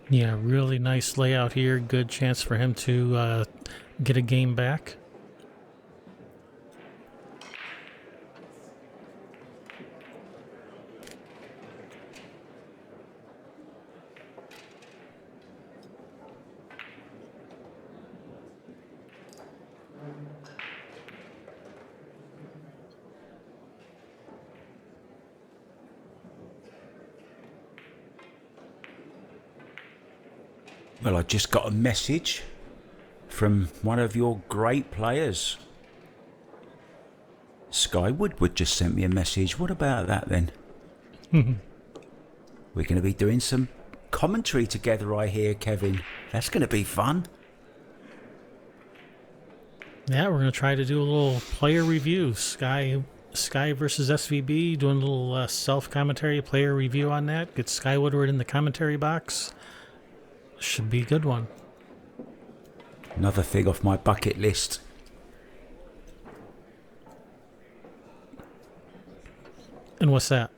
Yeah, really nice layout here. Good chance for him to get a game back. Well, I just got a message from one of your great players. Sky Woodward just sent me a message. What about that then? We're going to be doing some commentary together, I hear, Kevin. That's going to be fun. Yeah, we're going to try to do a little player review. Sky versus SVB, doing a little self-commentary player review on that. Get Sky Woodward in the commentary box. Should be a good one. Another thing off my bucket list. And what's that?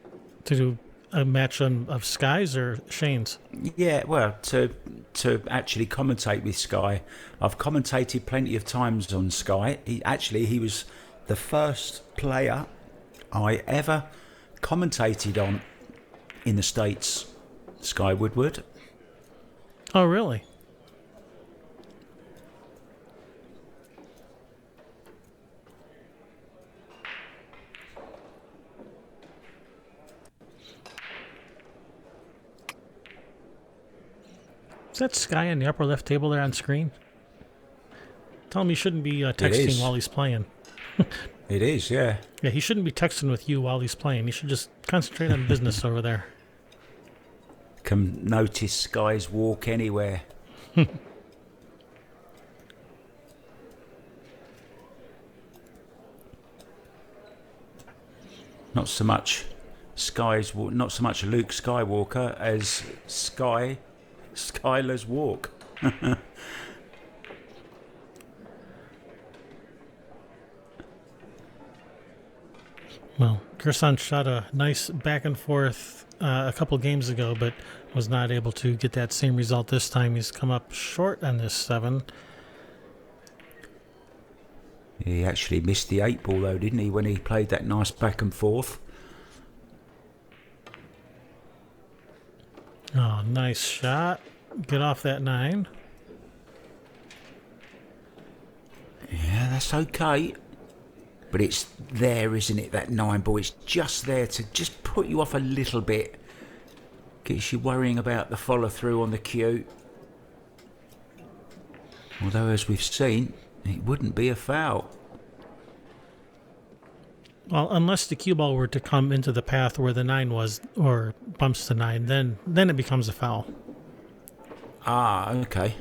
To do a match of Sky's or Shane's? Yeah, well, to actually commentate with Sky. I've commentated plenty of times on Sky. He was the first player I ever commentated on in the States, Sky Woodward. Oh, really? Is that Sky on the upper left table there on screen? Tell him he shouldn't be texting while he's playing. It is, yeah. Yeah, he shouldn't be texting with you while he's playing. He should just concentrate on business over there. Can notice Sky's walk anywhere. Not so much not so much Luke Skywalker as Skylar's walk. Well, Gerson shot a nice back and forth a couple games ago, but was not able to get that same result this time. He's come up short on this 7. He actually missed the 8 ball though, didn't he, when he played that nice back and forth? Oh, nice shot. Get off that 9. Yeah, that's okay. But it's there, isn't it, that 9 ball? It's just there to just put you off a little bit. Gets you worrying about the follow-through on the cue. Although, as we've seen, it wouldn't be a foul. Well, unless the cue ball were to come into the path where the 9 was, or bumps the 9, then it becomes a foul. Ah, okay.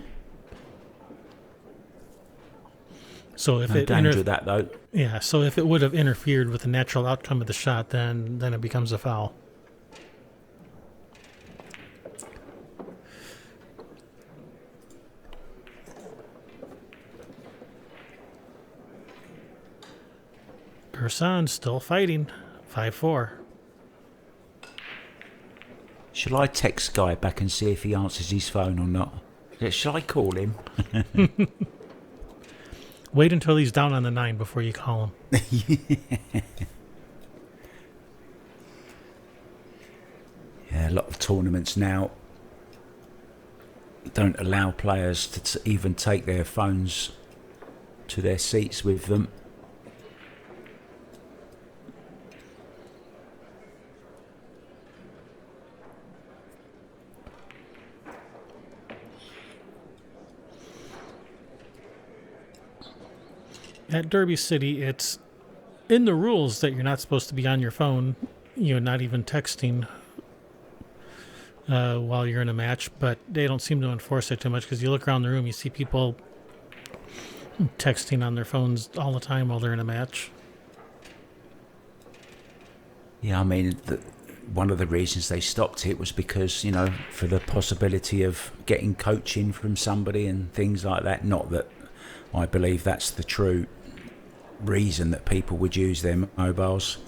So if No danger of that, though. Yeah, so if it would have interfered with the natural outcome of the shot, then it becomes a foul. Gerson still fighting. 5-4. Shall I text Guy back and see if he answers his phone or not? Shall I call him? Wait until he's down on the 9 before you call him. Yeah, a lot of tournaments now don't allow players to even take their phones to their seats with them. At Derby City, it's in the rules that you're not supposed to be on your phone, not even texting while you're in a match, but they don't seem to enforce it too much because you look around the room, you see people texting on their phones all the time while they're in a match. Yeah, I mean, one of the reasons they stopped it was because, for the possibility of getting coaching from somebody and things like that. Not that I believe that's the true reason that people would use their mobiles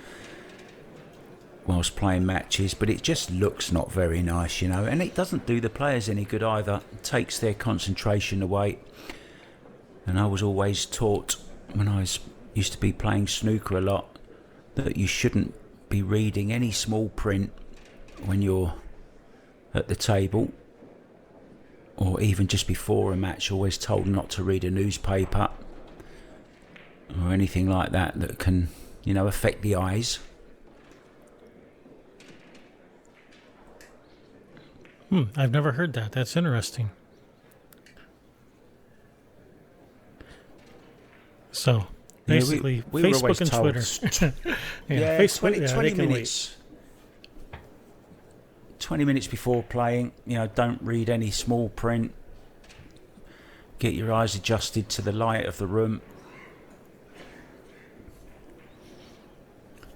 whilst playing matches, but it just looks not very nice, and it doesn't do the players any good either. It takes their concentration away. And I was always taught when I used to be playing snooker a lot that you shouldn't be reading any small print when you're at the table, or even just before a match. Always told not to read a newspaper or anything like that can, affect the eyes. I've never heard that. That's interesting. So, basically, we Facebook and Twitter. Yeah, Facebook, 20 minutes. 20 minutes before playing, don't read any small print. Get your eyes adjusted to the light of the room.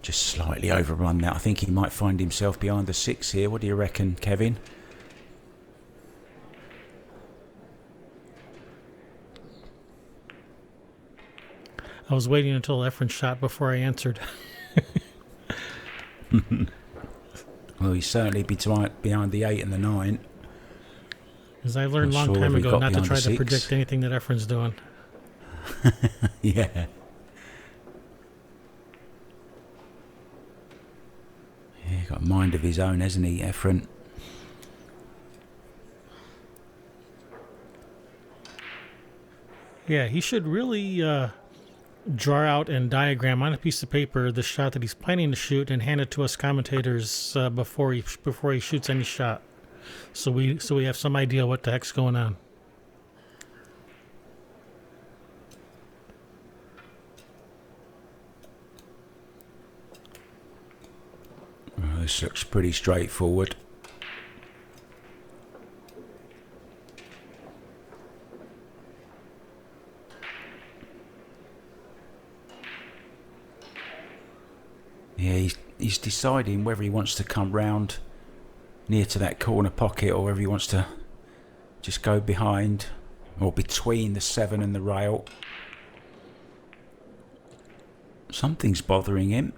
Just slightly overrun that. I think he might find himself behind the 6 here. What do you reckon, Kevin? I was waiting until Efren shot before I answered. Well, he's certainly behind the 8 and the 9. Because I learned a long time ago not to try to predict anything that Efren's doing. Yeah. Yeah, got a mind of his own, hasn't he, Efren? Yeah, he should really draw out and diagram on a piece of paper the shot that he's planning to shoot and hand it to us commentators before he shoots any shot, so we have some idea what the heck's going on. Well, this looks pretty straightforward. Yeah, he's deciding whether he wants to come round near to that corner pocket or whether he wants to just go behind or between the 7 and the rail. Something's bothering him.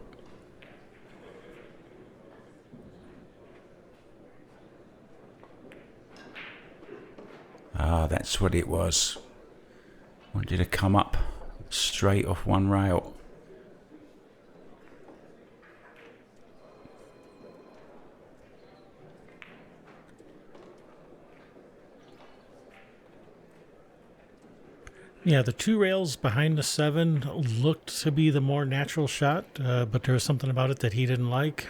Ah, that's what it was. Wanted to come up straight off one rail. Yeah, the 2 rails behind the 7 looked to be the more natural shot, but there was something about it that he didn't like.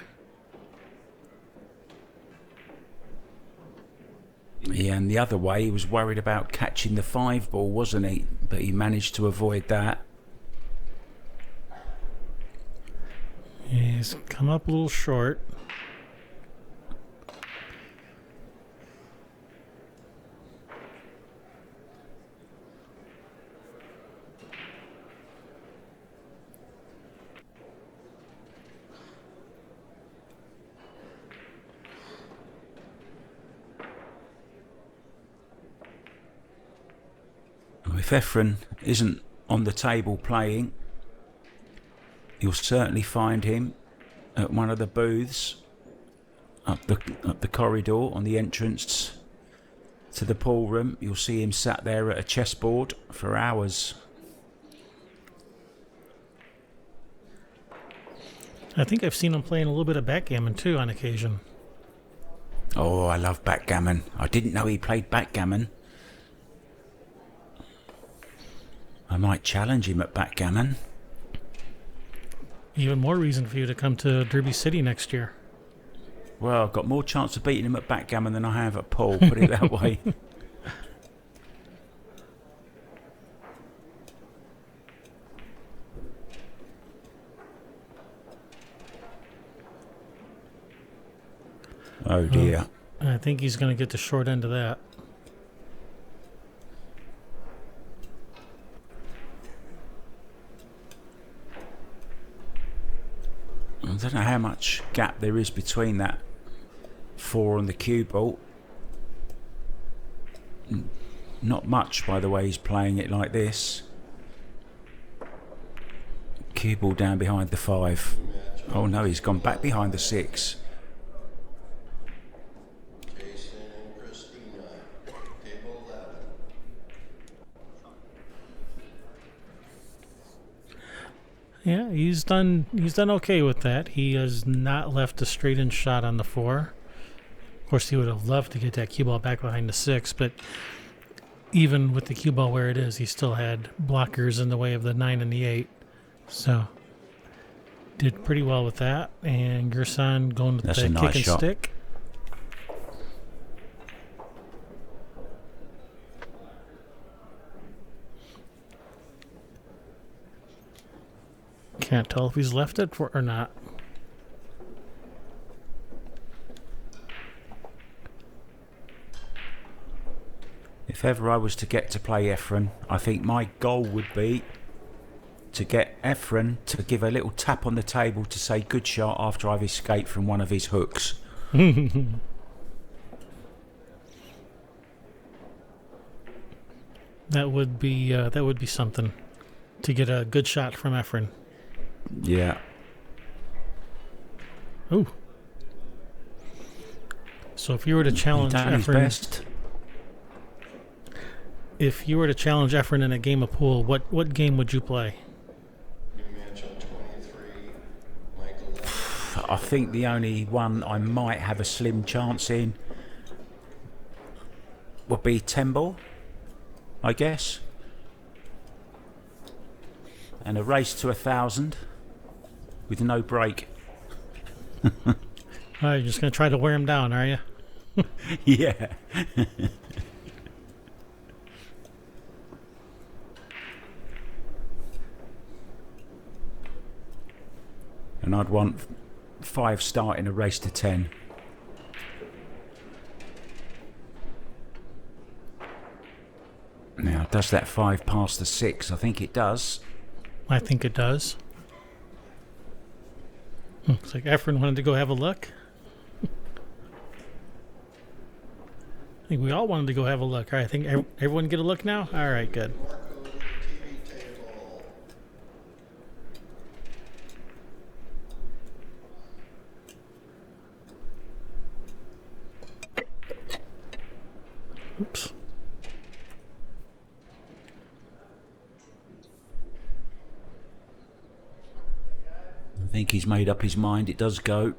Yeah, and the other way, he was worried about catching the 5 ball, wasn't he? But he managed to avoid that. He's come up a little short. If Efren isn't on the table playing, you'll certainly find him at one of the booths up the corridor on the entrance to the pool room. You'll see him sat there at a chessboard for hours. I think I've seen him playing a little bit of backgammon too on occasion. Oh, I love backgammon. I didn't know he played backgammon. I might challenge him at backgammon. Even more reason for you to come to Derby City next year. Well, I've got more chance of beating him at backgammon than I have at pool, put it that way. Oh dear. I think he's going to get the short end of that. I don't know how much gap there is between that 4 and the cue ball. Not much, by the way he's playing it like this. Cue ball down behind the 5. Oh no, he's gone back behind the 6. Yeah, he's done okay with that. He has not left a straight in shot on the 4. Of course, he would have loved to get that cue ball back behind the 6, but even with the cue ball where it is, he still had blockers in the way of the 9 and the 8. So, did pretty well with that. And Gerson going with That's the a nice kick and shot. stick. Can't tell if he's left it or not. If ever I was to get to play Efren, I think my goal would be to get Efren to give a little tap on the table to say good shot after I've escaped from one of his hooks. That would be something to get a good shot from Efren. Yeah. Ooh. So if you were to challenge Done his Efren, best. if you were to challenge Efren in a game of pool, what game would you play? I think the only one I might have a slim chance in would be 10 ball, I guess. And a race to 1,000 with no break. You're just going to try to wear him down, are you? Yeah. And I'd want 5 start in a race to 10. Now, does that 5 pass the 6? I think it does. I think it does. Looks like Efren wanted to go have a look. I think we all wanted to go have a look. All right, I think everyone get a look now? All right, good. Oops. I think he's made up his mind. It does go.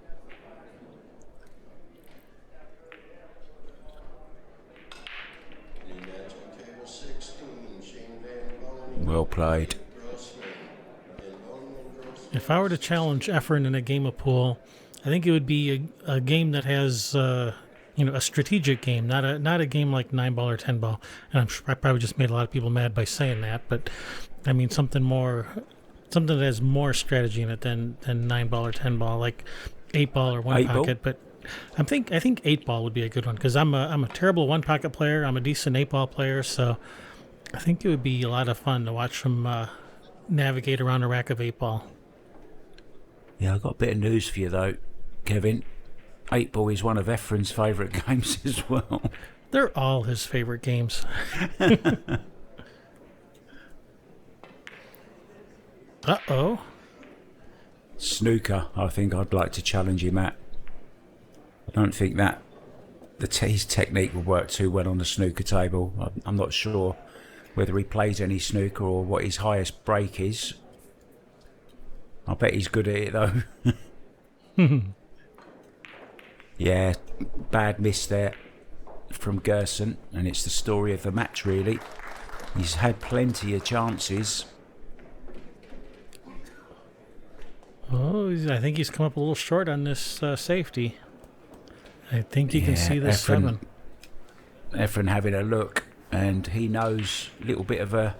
Well played. If I were to challenge Efren in a game of pool, I think it would be a game that has, a strategic game, not a game like 9-ball or 10-ball. And I probably just made a lot of people mad by saying that, but I mean something that has more strategy in it than 9-ball or 10-ball, like 8-ball or one 8-ball? pocket. But I think 8-ball would be a good one because I'm a terrible one pocket player. I'm a decent 8-ball player, so I think it would be a lot of fun to watch them navigate around a rack of 8-ball. Yeah, I've got a bit of news for you though, Kevin. 8-ball is one of Efren's favourite games as well. They're all his favorite games. Uh-oh. Snooker, I think I'd like to challenge him at. I don't think that his technique will work too well on the snooker table. I'm not sure whether he plays any snooker or what his highest break is. I bet he's good at it though. Yeah, bad miss there from Gerson, and it's the story of the match really. He's had plenty of chances. Oh, I think he's come up a little short on this safety. I think you can see this Efren, 7. Efren having a look, and he knows a little bit of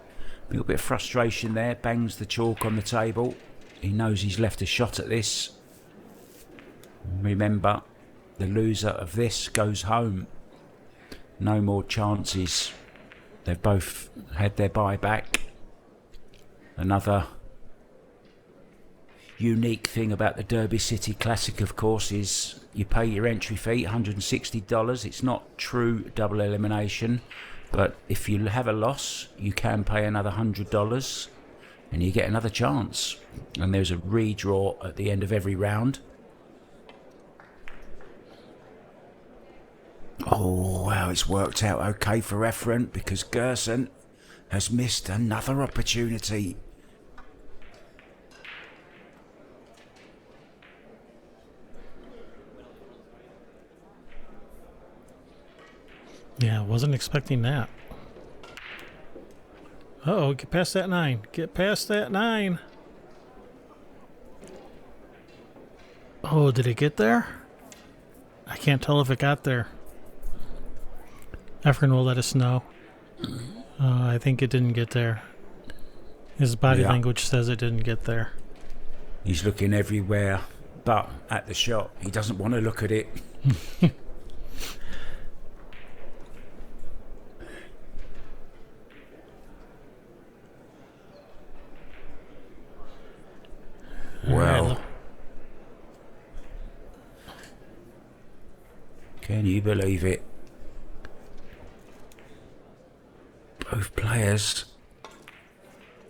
frustration there. Bangs the chalk on the table. He knows he's left a shot at this. Remember, the loser of this goes home. No more chances. They've both had their buyback. Another unique thing about the Derby City Classic, of course, is you pay your entry fee, $160. It's not true double elimination, but if you have a loss, you can pay another $100 and you get another chance. And there's a redraw at the end of every round. Oh, wow, it's worked out okay for Efren because Gerson has missed another opportunity. Yeah, wasn't expecting that. Uh-oh, get past that 9. Get past that 9. Oh, did it get there? I can't tell if it got there. Efren will let us know. I think it didn't get there. His body language says it didn't get there. He's looking everywhere but at the shot. He doesn't want to look at it. Well, can you believe it? Both players,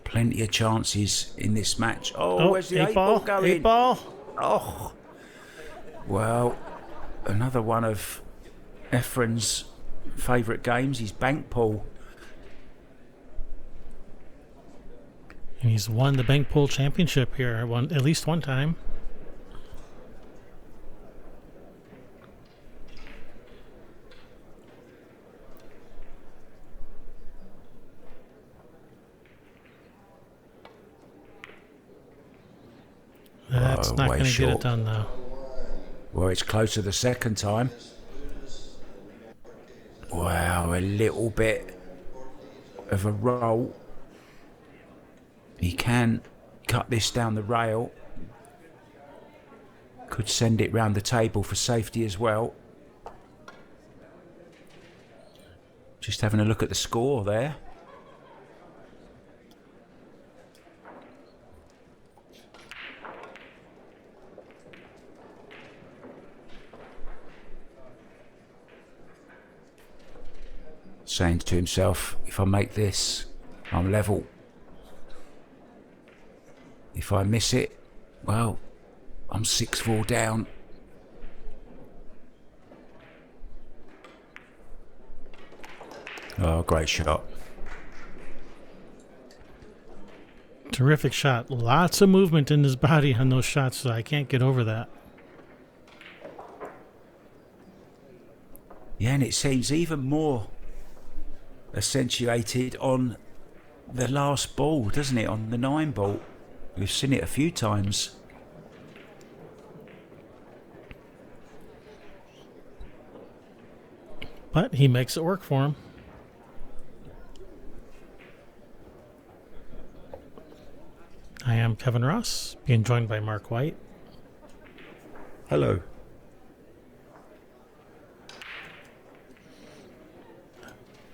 plenty of chances in this match. Oh, where's the 8-ball going? 8-ball. Oh, well, another one of Efren's favourite games. His bank pool. And he's won the bank pool championship here at least one time. That's not going to get it done, though. Well, it's closer the second time. Wow, a little bit of a roll. He can cut this down the rail. Could send it round the table for safety as well. Just having a look at the score there. saying to himself, if I make this, I'm level. If I miss it, well, I'm 6-4 down. Oh, great shot. Terrific shot. Lots of movement in his body on those shots, so I can't get over that. Yeah, and it seems even more accentuated on the last ball, doesn't it? On the 9 ball. We've seen it a few times. But he makes it work for him. I am Kevin Ross, being joined by Mark White. Hello.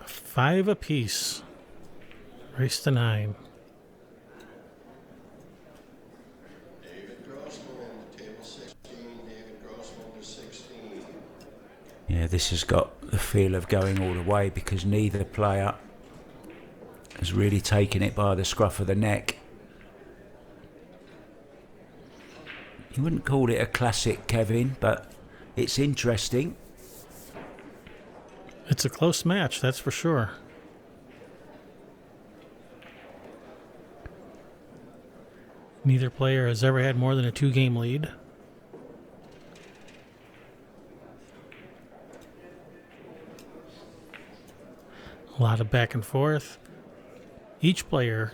Five apiece. Race to 9. Yeah, this has got the feel of going all the way because neither player has really taken it by the scruff of the neck. You wouldn't call it a classic, Kevin, but it's interesting. It's a close match, that's for sure. Neither player has ever had more than a 2-game lead. A lot of back and forth. Each player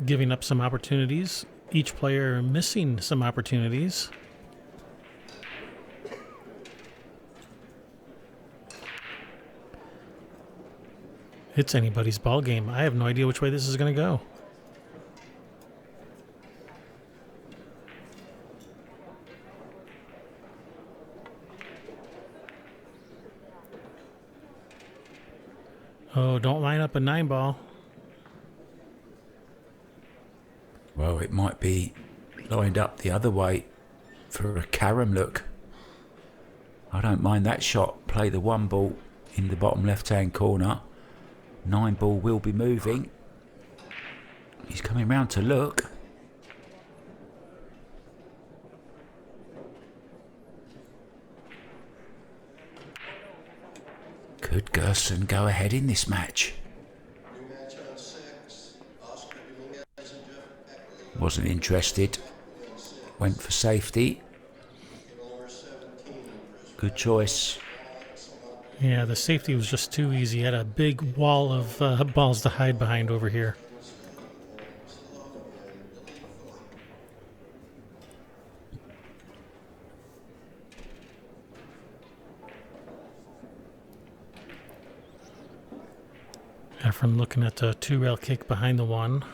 giving up some opportunities. Each player missing some opportunities. It's anybody's ball game. I have no idea which way this is going to go. Oh, don't line up a 9 ball. Well, it might be lined up the other way for a carom look. I don't mind that shot. Play the 1 ball in the bottom left-hand corner. 9 ball will be moving. He's coming round to look. Could Gerson go ahead in this match? Wasn't interested. Went for safety. Good choice. Yeah, the safety was just too easy. He had a big wall of balls to hide behind over here. Efren looking at the 2-rail kick behind the 1.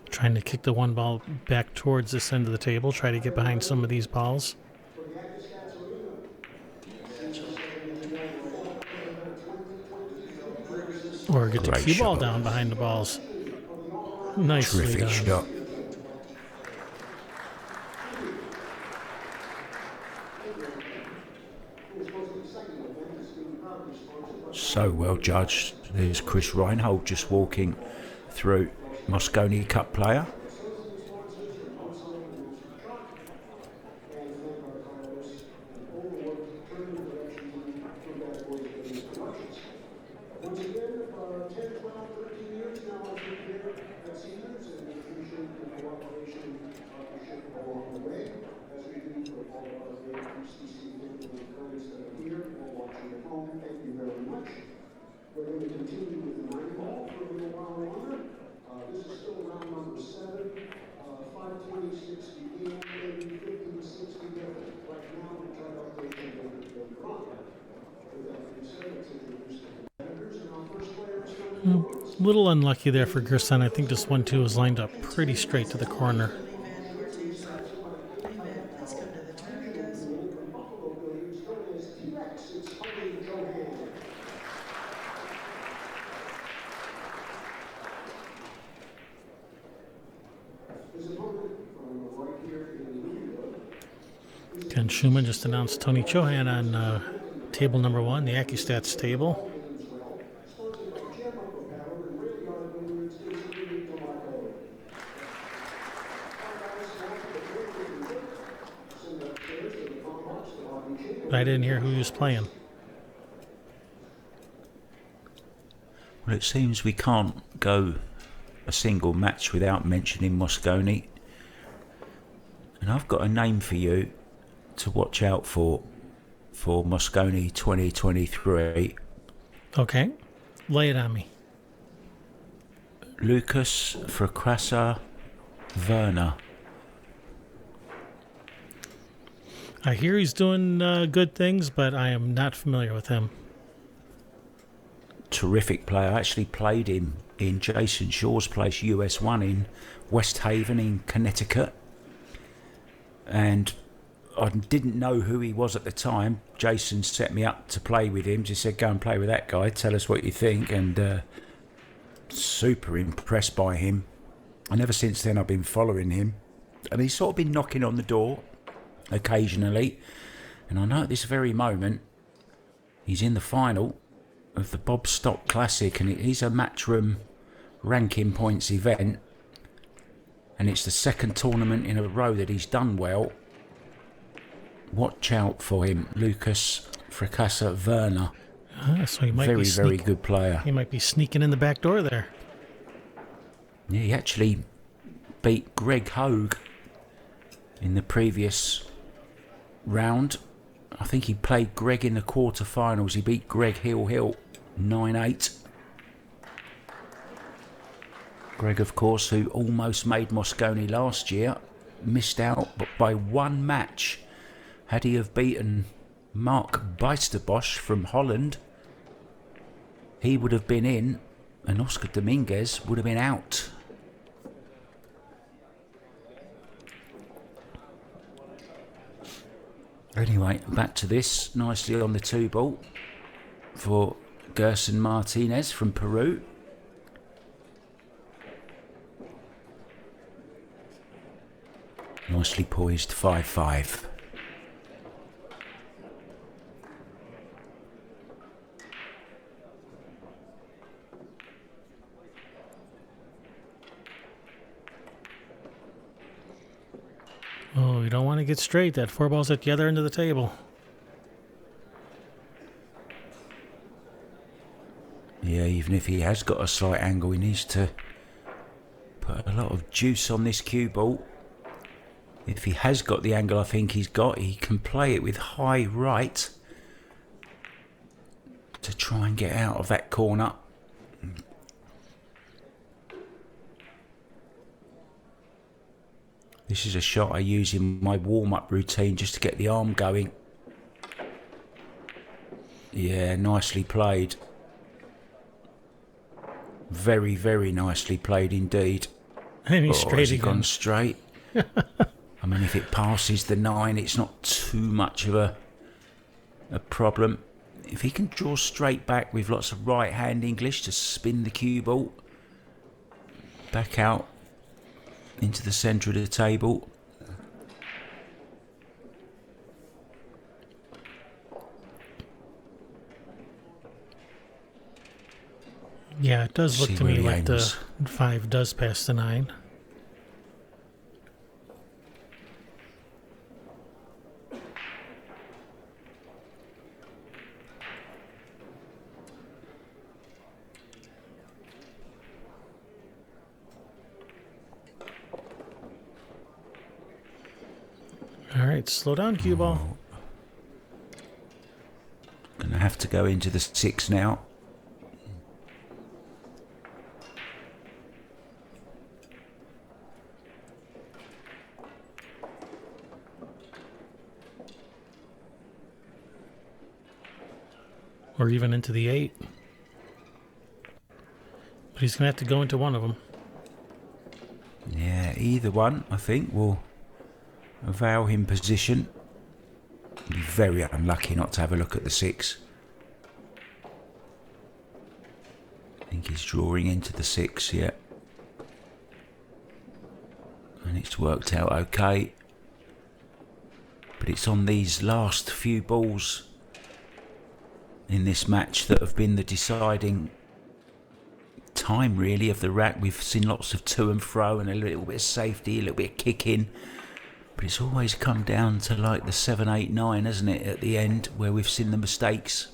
Trying to kick the 1 ball back towards this end of the table. Try to get behind some of these balls. Or get the Great cue ball shot. down behind the balls. Nicely Terrific done. shot. So well judged. There's Chris Reinhold just walking through. Moscone Cup player. We're going to continue with the 9 ball for a little while longer. This is still round number 7. 5:26 began, 50-60 different. Right now, we try to update you later on. With that being said, let's introduce the competitors. And our first player is coming forward. A little unlucky there for Gerson. I think this 1-2 was lined up pretty straight to the corner. Ken Schumann just announced Tony Chohan on table number 1, the AccuStats table. but I didn't hear who he was playing. Well, it seems we can't go a single match without mentioning Mosconi. And I've got a name for you to watch out for Mosconi 2023. Okay. Lay it on me. Lucas Fracassa Werner. I hear he's doing good things, but I am not familiar with him. Terrific player. I actually played him in Jason Shaw's place, US1 in West Haven in Connecticut. And I didn't know who he was at the time. Jason set me up to play with him. Just said, go and play with that guy. Tell us what you think. And super impressed by him. And ever since then, I've been following him. And he's sort of been knocking on the door occasionally. And I know at this very moment, he's in the final of the Bob Stock Classic. And it is a Matchroom ranking points event. And it's the second tournament in a row that he's done well. Watch out for him, Lucas Fracassa Werner. So he might very, be very good player. He might be sneaking in the back door there. Yeah, he actually beat Greg Hogue in the previous round. I think he played Greg in the quarterfinals. He beat Greg Hill 9-8. Greg, of course, who almost made Mosconi last year, missed out but by one match. Had he have beaten Mark Bijsterbosch from Holland, he would have been in, and Oscar Dominguez would have been out. Anyway, back to this. Nicely on the 2-ball for Gerson Martinez from Peru. Nicely poised 5-5. Oh, you don't want to get straight. That 4 ball's at the other end of the table. Yeah, even if he has got a slight angle, he needs to put a lot of juice on this cue ball. If he has got the angle I think he's got, he can play it with high right to try and get out of that corner. This is a shot I use in my warm-up routine just to get the arm going. Yeah, nicely played. Very, very nicely played indeed. And he's straight has he again. gone straight? I mean, if it passes the 9, it's not too much of a problem. If he can draw straight back with lots of right-hand English to spin the cue ball back out into the centre of the table. Yeah, it does look See to where me he like the aims. 5 does pass the 9. All right, slow down, cue ball. Gonna have to go into the 6 now. Or even into the 8. But he's going to have to go into one of them. Yeah, either one, I think, will avow him position. Be very unlucky not to have a look at the 6. I think he's drawing into the 6, yeah. And it's worked out okay. But it's on these last few balls in this match that have been the deciding time, really, of the rack. We've seen lots of to and fro and a little bit of safety, a little bit of kicking. But it's always come down to like the 7, 8, 9, hasn't it, at the end, where we've seen the mistakes.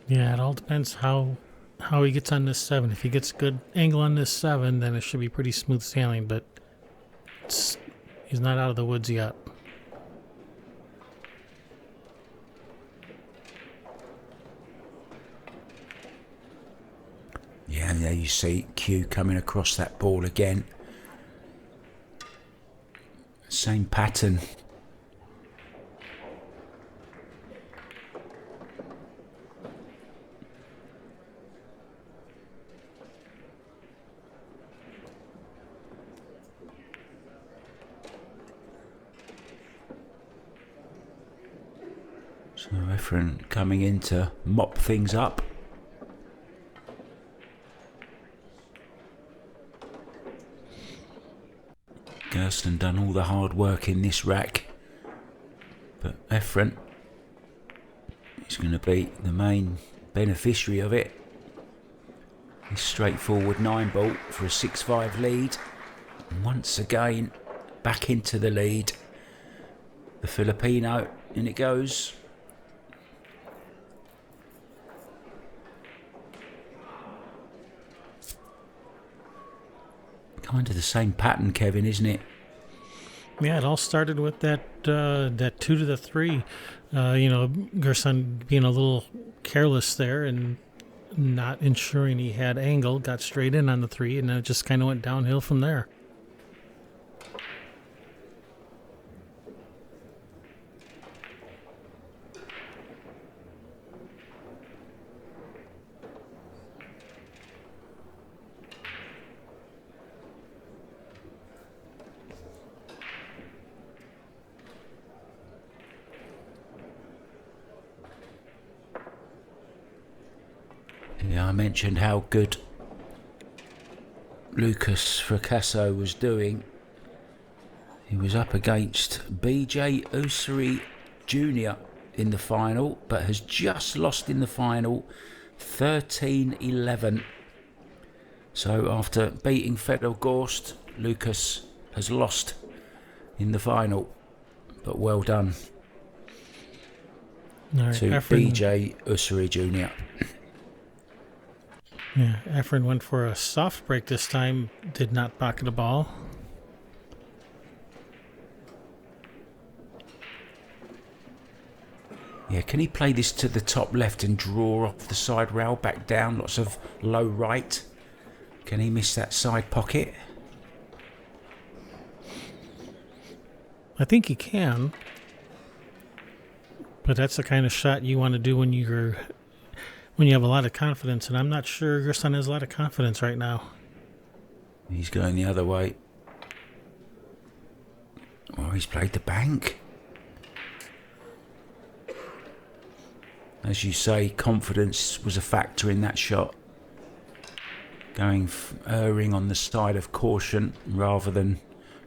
Yeah, it all depends how he gets on this 7. If he gets a good angle on this 7, then it should be pretty smooth sailing, but he's not out of the woods yet. Yeah, and there you see Q coming across that ball again. Same pattern. So Efren coming in to mop things up. Gerson done all the hard work in this rack, but Efren is going to be the main beneficiary of it. This straightforward 9 ball for a 6-5 lead. And once again, back into the lead. The Filipino, in it goes. Kind of the same pattern, Kevin, isn't it? Yeah, it all started with that 2 to the 3. Gerson being a little careless there and not ensuring he had angle, got straight in on the 3, and then it just kind of went downhill from there. Yeah, I mentioned how good Lucas Fracasso was doing. He was up against BJ Usuri Jr. in the final, but has just lost in the final 13-11. So after beating Fedor Gorst, Lucas has lost in the final. But well done Right, to Efren, BJ Usuri Jr. Yeah, Efren went for a soft break this time, did not pocket a ball. Yeah, can he play this to the top left and draw off the side rail back down? Lots of low right. Can he miss that side pocket? I think he can, but that's the kind of shot you want to do when you have a lot of confidence, and I'm not sure Gerson has a lot of confidence right now. He's going the other way. Oh, he's played the bank. As you say, confidence was a factor in that shot. Erring on the side of caution rather than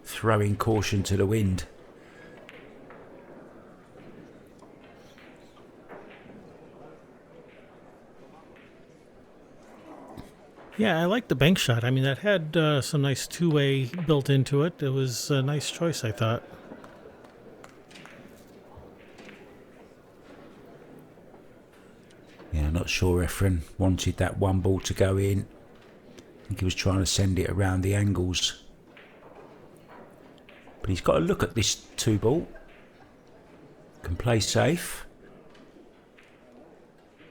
throwing caution to the wind. Yeah, I like the bank shot. I mean, that had some nice two-way built into it. It was a nice choice, I thought. Yeah, not sure Efren wanted that 1 ball to go in. I think he was trying to send it around the angles. But he's got to look at this 2 ball. Can play safe.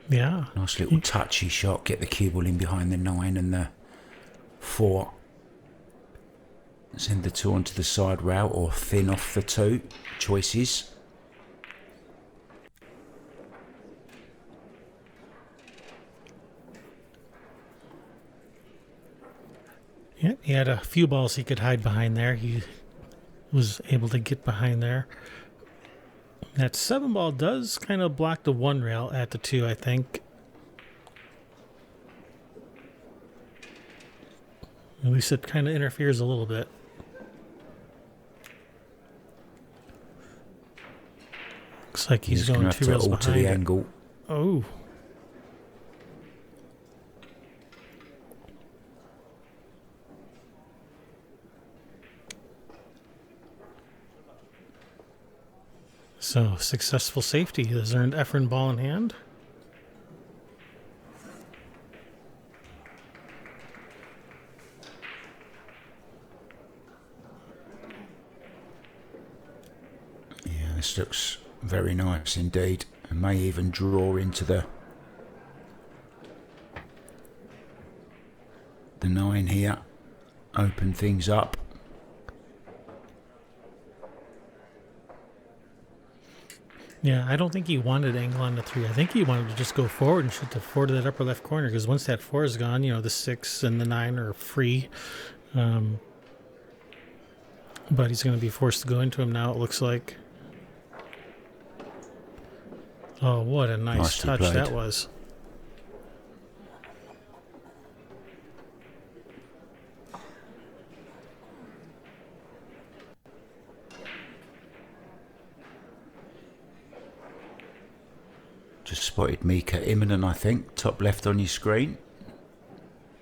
Yeah. Nice little touchy shot. Get the cue ball in behind the 9 and the 4. Send the 2 onto the side rail or thin off the 2. Choices. Yeah, he had a few balls he could hide behind there. He was able to get behind there. That 7 ball does kind of block the 1 rail at the 2, I think. At least it kind of interferes a little bit. Looks like he's going 2 rails behind the it. angle. Oh. So, successful safety has earned Efren ball in hand. Yeah, this looks very nice indeed. And may even draw into the 9 here. Open things up. Yeah, I don't think he wanted angle on the 3. I think he wanted to just go forward and shoot the 4 to that upper left corner, because once that 4 is gone, the 6 and the 9 are free. But he's going to be forced to go into him now, it looks like. Oh, what a nice Nicely touch played. that was. Just spotted Mika Immonen, I think. Top left on your screen.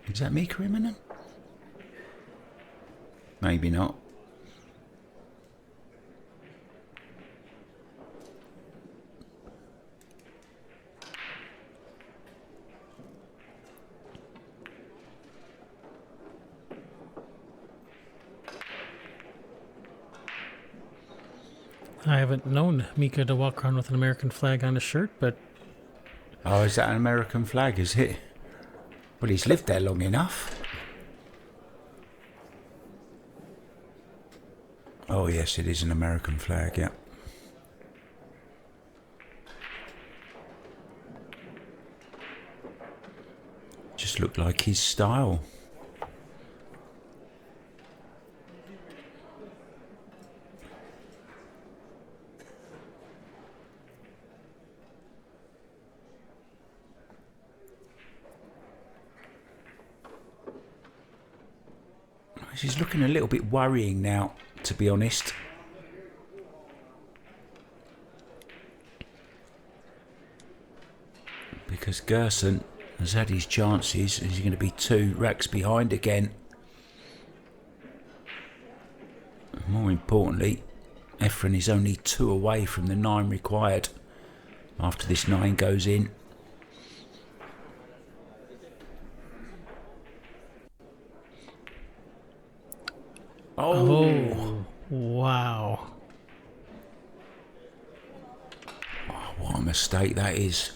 Is that Mika Immonen? Maybe not. I haven't known Mika to walk around with an American flag on his shirt, but Oh, is that an American flag, is it? Well, he's lived there long enough. Oh, yes, it is an American flag, yeah. Just looked like his style. She's looking a little bit worrying now, to be honest. Because Gerson has had his chances. He's going to be 2 racks behind again. More importantly, Efren is only 2 away from the 9 required after this 9 goes in. oh, wow. What a mistake that is.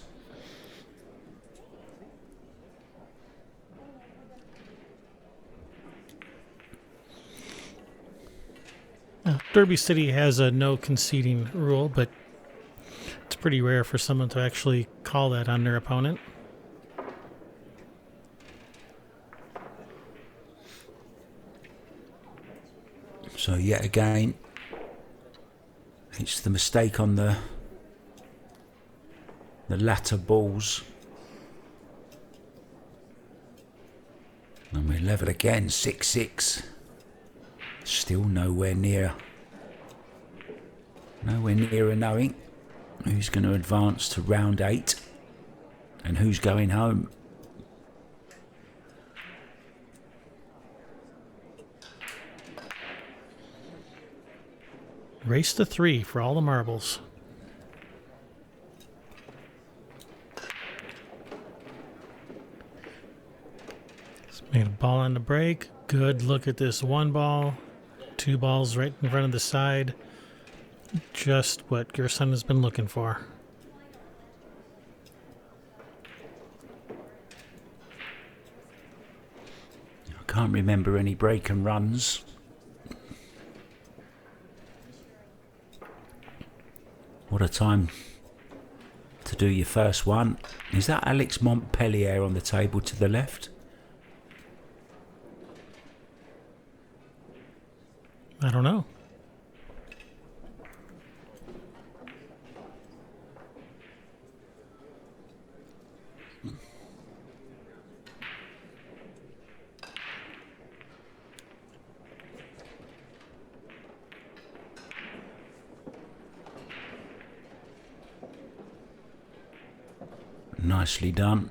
Derby City has a no conceding rule, but it's pretty rare for someone to actually call that on their opponent. So yet again, it's the mistake on the latter balls. And we're level again, 6-6. Still nowhere near knowing who's going to advance to round 8 and who's going home. Race to 3 for all the marbles. He's made a ball on the break. Good look at this 1 ball. 2 balls right in front of the side. Just what Gerson has been looking for. I can't remember any break and runs. What a time to do your first one. Is that Alex Montpellier on the table to the left? I don't know. Nicely done.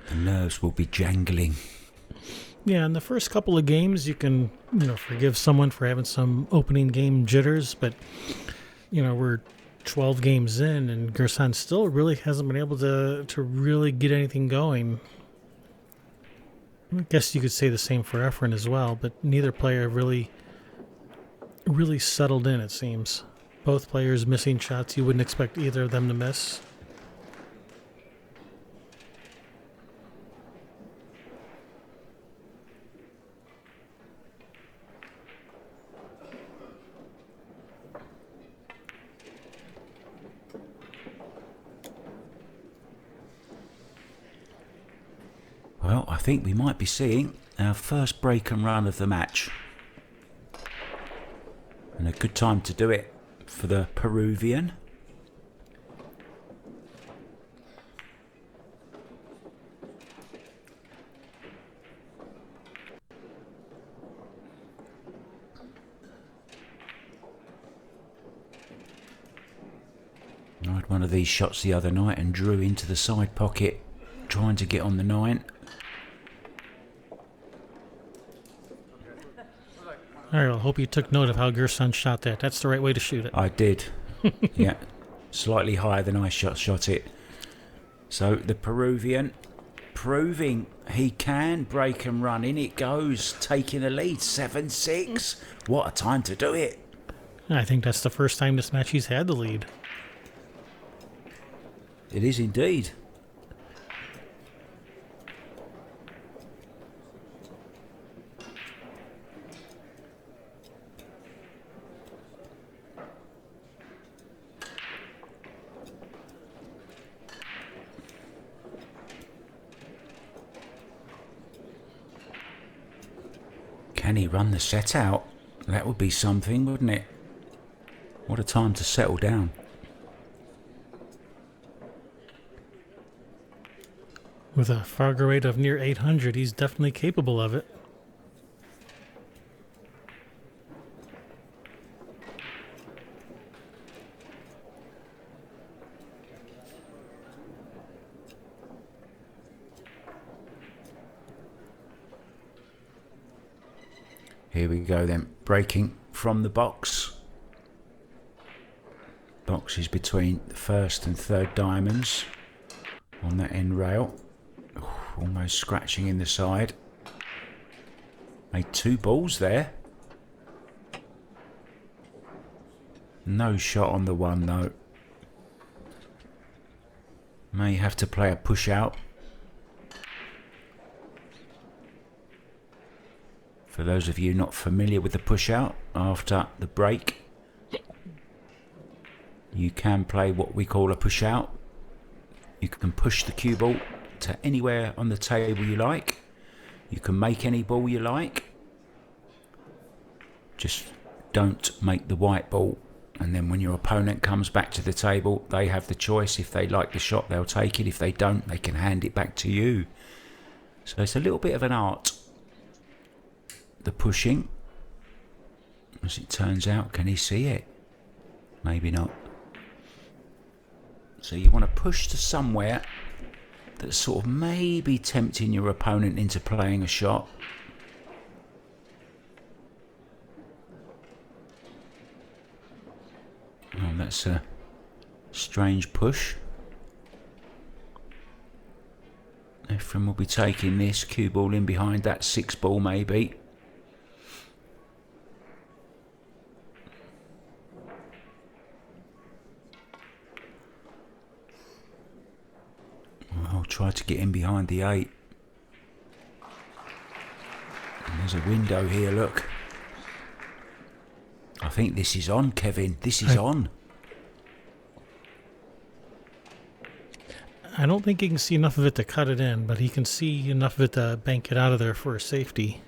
The nerves will be jangling. Yeah, in the first couple of games, you can, forgive someone for having some opening game jitters, but, we're 12 games in, and Gerson still really hasn't been able to really get anything going. I guess you could say the same for Efren as well, but neither player really settled in, it seems. Both players missing shots you wouldn't expect either of them to miss. Well, I think we might be seeing our first break and run of the match. And a good time to do it for the Peruvian. I had one of these shots the other night and drew into the side pocket, trying to get on the 9. All right, well, hope you took note of how Gerson shot that. That's the right way to shoot it. I did. Yeah, slightly higher than I shot it. So the Peruvian proving he can break and run. In it goes, taking the lead, 7-6. What a time to do it. I think that's the first time this match he's had the lead. It is indeed. Can he run the set out? That would be something, wouldn't it? What a time to settle down. With a Fargo rate of near 800, he's definitely capable of it. Here we go then, breaking from the box. Box is between the first and third diamonds on that end rail. Almost scratching in the side. Made 2 balls there. No shot on the 1 though. May have to play a push out. For those of you not familiar with the push out, after the break, you can play what we call a push out. You can push the cue ball to anywhere on the table you like. You can make any ball you like. Just don't make the white ball. And then when your opponent comes back to the table, they have the choice. If they like the shot, they'll take it. If they don't, they can hand it back to you. So it's a little bit of an art, the pushing. As it turns out, can he see it? Maybe not. So you want to push to somewhere that's sort of maybe tempting your opponent into playing a shot. Oh, that's a strange push. Efren will be taking this cue ball in behind that 6 ball maybe. I'll try to get in behind the 8. And there's a window here, look. I think this is on, Kevin. This is on. I don't think he can see enough of it to cut it in, but he can see enough of it to bank it out of there for a safety.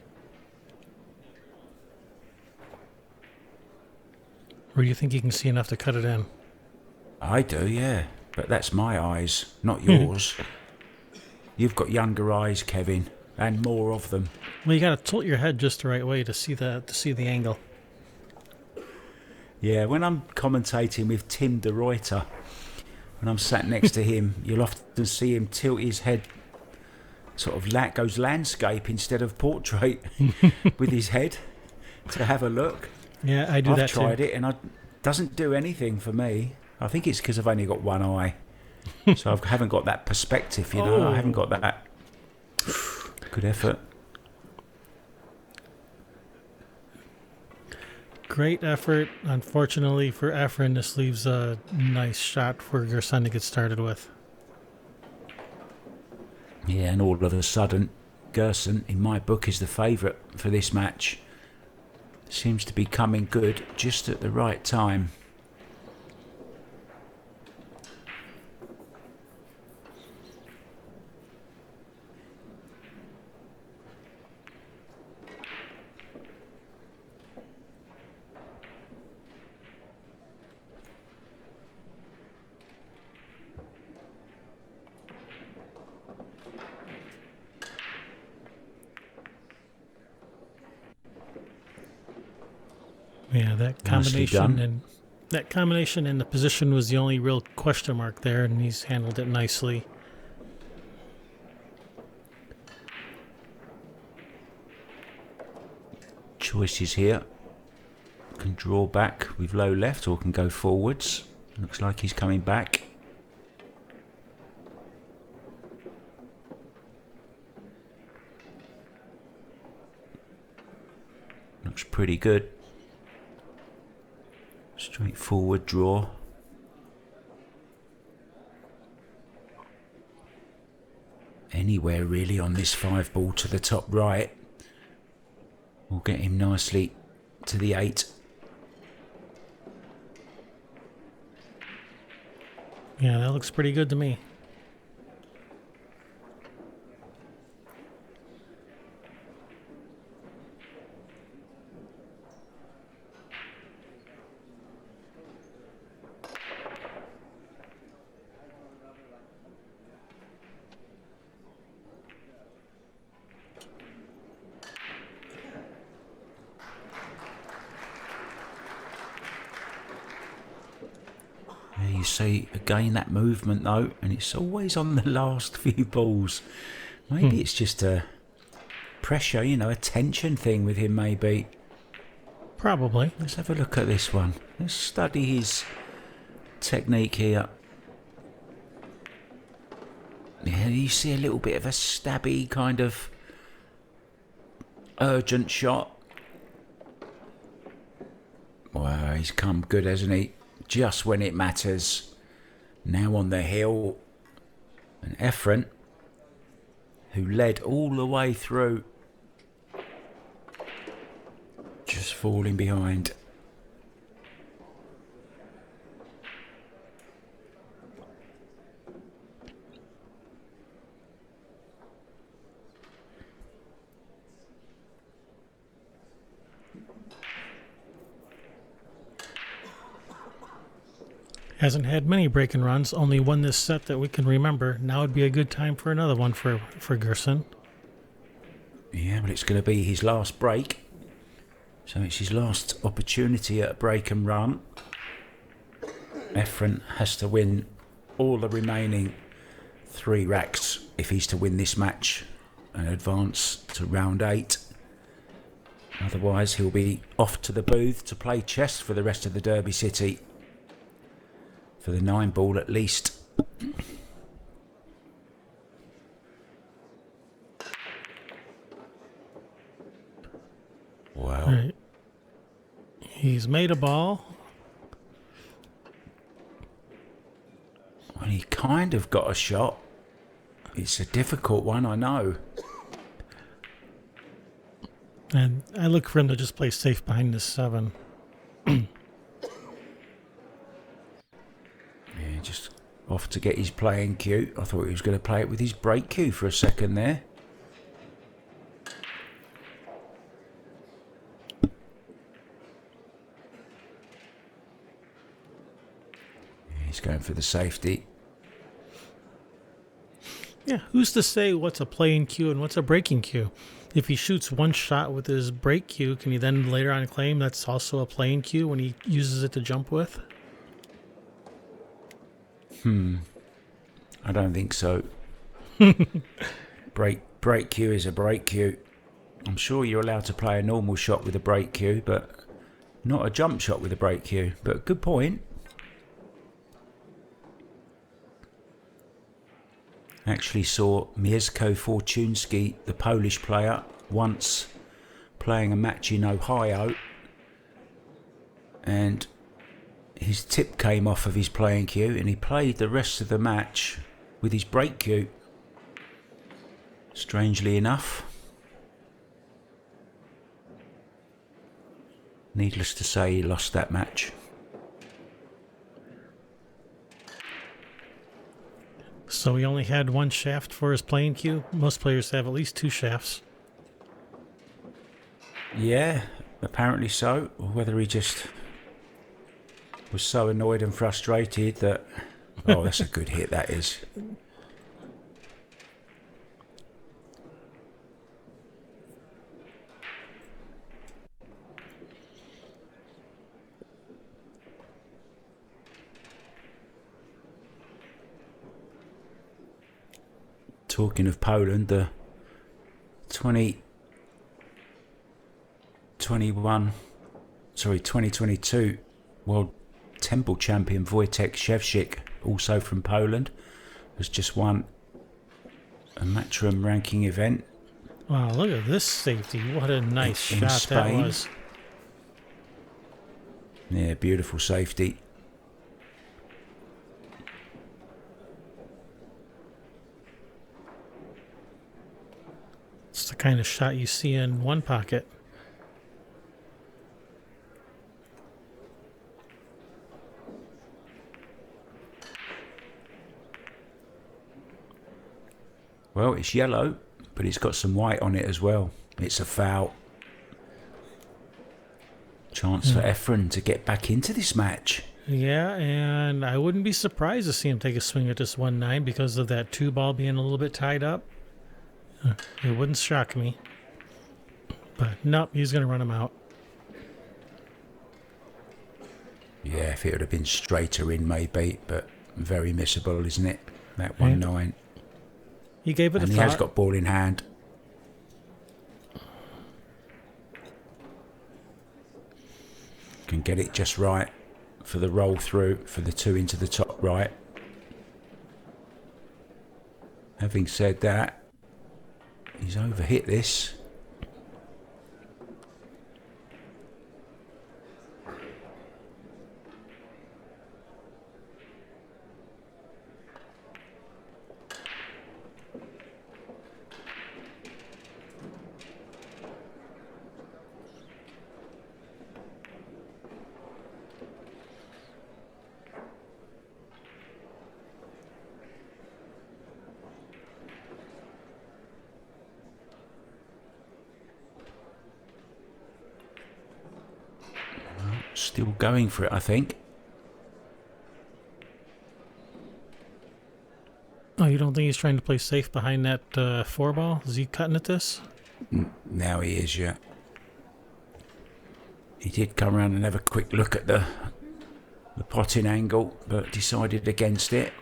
Or do you think he can see enough to cut it in? I do, yeah. But that's my eyes, not yours. You've got younger eyes, Kevin, and more of them. Well, you got to tilt your head just the right way to see the angle. Yeah, when I'm commentating with Tim de Ruyter, when I'm sat next to him, you'll often see him tilt his head sort of goes landscape instead of portrait with his head to have a look. Yeah, I do I've that tried too. it and it doesn't do anything for me. I think it's because I've only got one eye. So I haven't got that perspective, you know. I haven't got that. Good effort. Great effort. Unfortunately for Efren, this leaves a nice shot for Gerson to get started with. Yeah, and all of a sudden, Gerson, in my book, is the favourite for this match. Seems to be coming good just at the right time. Yeah, Nicely done. that combination and the position was the only real question mark there, and he's handled it nicely. Choices here. Can draw back with low left or can go forwards. Looks like he's coming back. Looks pretty good. Straightforward draw. Anywhere really on this 5 ball to the top right will get him nicely to the 8. Yeah, that looks pretty good to me. Yeah, you see again that movement though, and it's always on the last few balls. Maybe it's just a pressure, you know, a tension thing with him maybe. Probably. Let's have a look at this one. Let's study his technique here. Yeah, you see a little bit of a stabby kind of urgent shot. Wow, he's come good, hasn't he? Just when it matters. Now on the hill. And Efren, who led all the way through, just falling behind. Hasn't had many break-in runs, only one this set that we can remember. Now would be a good time for another one for Gerson. Yeah, well, it's going to be his last break. So it's his last opportunity at a break and run. Efren has to win all the remaining 3 racks if he's to win this match and advance to round 8. Otherwise, he'll be off to the booth to play chess for the rest of the Derby City. For the 9 ball at least. Wow. Right. He's made a ball. Well, he kind of got a shot. It's a difficult one, I know. And I look for him to just play safe behind this 7. Yeah, just off to get his playing cue. I thought he was going to play it with his break cue for a second there. Yeah, he's going for the safety. Yeah, who's to say what's a playing cue and what's a breaking cue? If he shoots one shot with his break cue, can he then later on claim that's also a playing cue when he uses it to jump with? I don't think so. break cue is a break cue. I'm sure you're allowed to play a normal shot with a break cue, but not a jump shot with a break cue. But good point. Actually saw Mieszko Fortunski, the Polish player, once playing a match in Ohio, and his tip came off of his playing cue and he played the rest of the match with his break cue. Strangely enough. Needless to say, he lost that match. So he only had one shaft for his playing cue. Most players have at least 2 shafts. Yeah, apparently so. Or whether he just was so annoyed and frustrated that... Oh, that's a good hit, that is. Talking of Poland, the 2022 World Temple Champion Wojtek Szewczyk, also from Poland, has just won a Matchroom ranking event. Wow, look at this safety. What a nice in shot Spain. that was. Yeah, beautiful safety. It's the kind of shot you see in one pocket. Well, it's yellow, but it's got some white on it as well. It's a foul. Chance for Efren to get back into this match. Yeah, and I wouldn't be surprised to see him take a swing at this 1-9 because of that 2 ball being a little bit tied up. It wouldn't shock me. But nope, he's going to run him out. Yeah, if it would have been straighter in maybe, but very missable, isn't it? That 1-9. He gave it and a he thought. has got ball in hand. Can get it just right for the roll through, for the 2 into the top right. Having said that, he's overhit this. Still going for it, I think. Oh, you don't think he's trying to play safe behind that 4 ball? Is he cutting at this? Now he is, yeah. He did come around and have a quick look at the potting angle, but decided against it.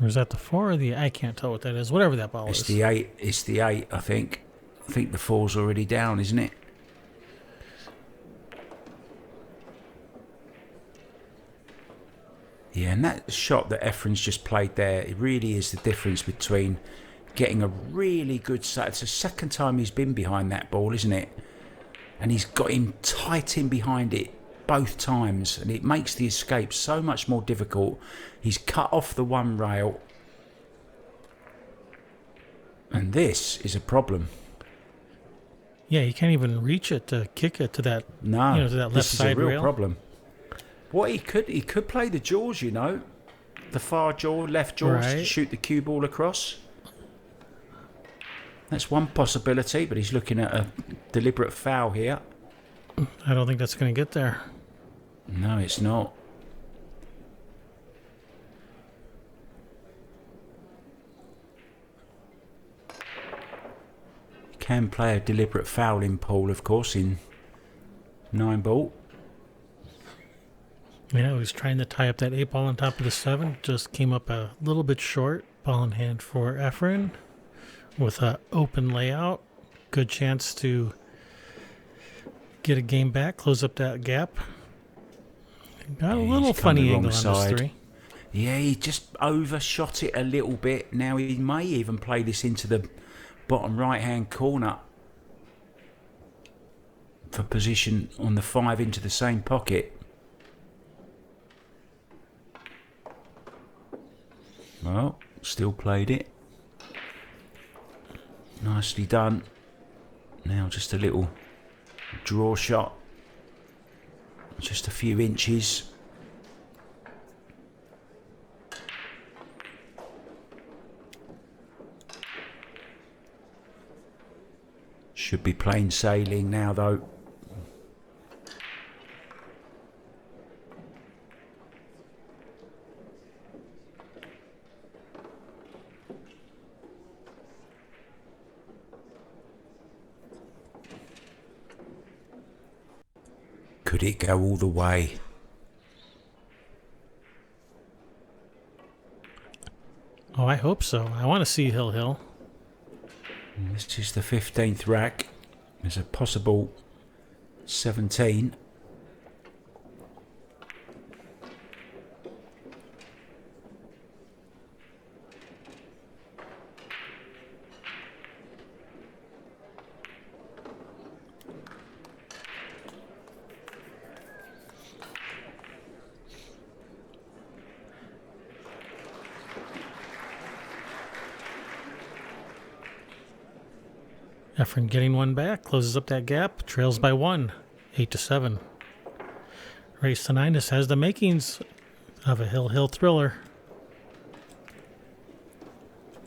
Or is that the 4 or the... I can't tell what that is. Whatever that ball It's is. the 8. It's the 8, I think. I think the 4's already down, isn't it? Yeah, and that shot that Efren's just played there, it really is the difference between getting a really good shot. It's the second time he's been behind that ball, isn't it? And he's got him tight in behind it both times, and it makes the escape so much more difficult. He's cut off the one rail, and this is a problem. Yeah, you can't even reach it to kick it to that, No, to that left this is side a real rail. problem. What he could play the jaws, the far jaw, left jaws, to Right. shoot the cue ball across. That's one possibility, but he's looking at a deliberate foul here. I don't think that's going to get there. No, it's not. You can play a deliberate foul in pool, of course, in 9-ball. Yeah, he was trying to tie up that 8 ball on top of the 7. Just came up a little bit short. Ball in hand for Efren. with a open layout. Good chance to get a game back, close up that gap. Got a little he's come the funny wrong angle on this side. 3. Yeah, he just overshot it a little bit. Now he may even play this into the bottom right-hand corner for position on the 5 into the same pocket. Well, still played it. Nicely done. Now just a little draw shot. Just a few inches. Should be plain sailing now, though. Could it go all the way? Oh, I hope so. I want to see Hill. This is the 15th rack. There's a possible 17. Efren getting one back, closes up that gap, trails by 1, 8-7. Race to 9. This has the makings of a Hill thriller.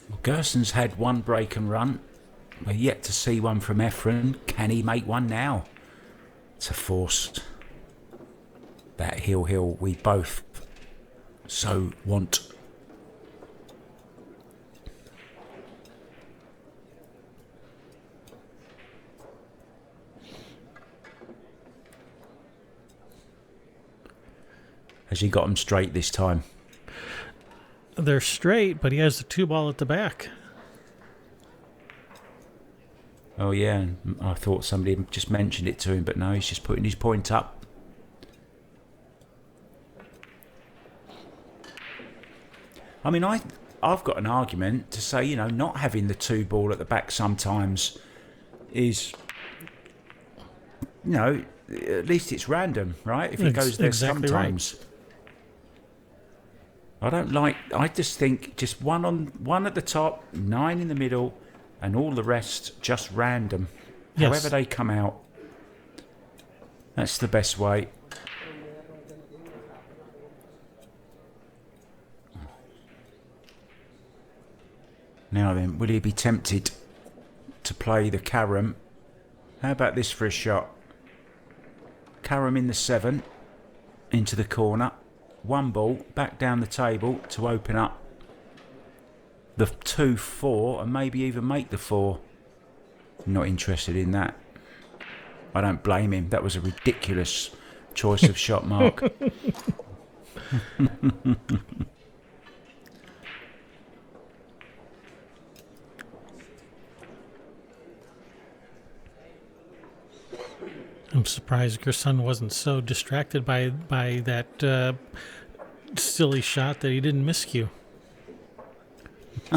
Well, Gerson's had one break and run. We're yet to see one from Efren. Can he make one now? To force that Hill we both so want. Has he got them straight this time? They're straight, but he has the 2 ball at the back. Oh yeah, I thought somebody just mentioned it to him, but no, he's just putting his point up. I mean, I've got an argument to say, not having the 2 ball at the back sometimes is, at least it's random, right? If he goes there exactly sometimes. Right. I just think just one at the top, 9 in the middle, and all the rest just random. Yes. However they come out. That's the best way. Now then, will he be tempted to play the carom? How about this for a shot? Carom in the 7, into the corner. 1 ball, back down the table to open up the 2-4 and maybe even make the 4. Not interested in that. I don't blame him. That was a ridiculous choice of shot, Mark. I'm surprised Gerson wasn't so distracted by that silly shot that he didn't miscue.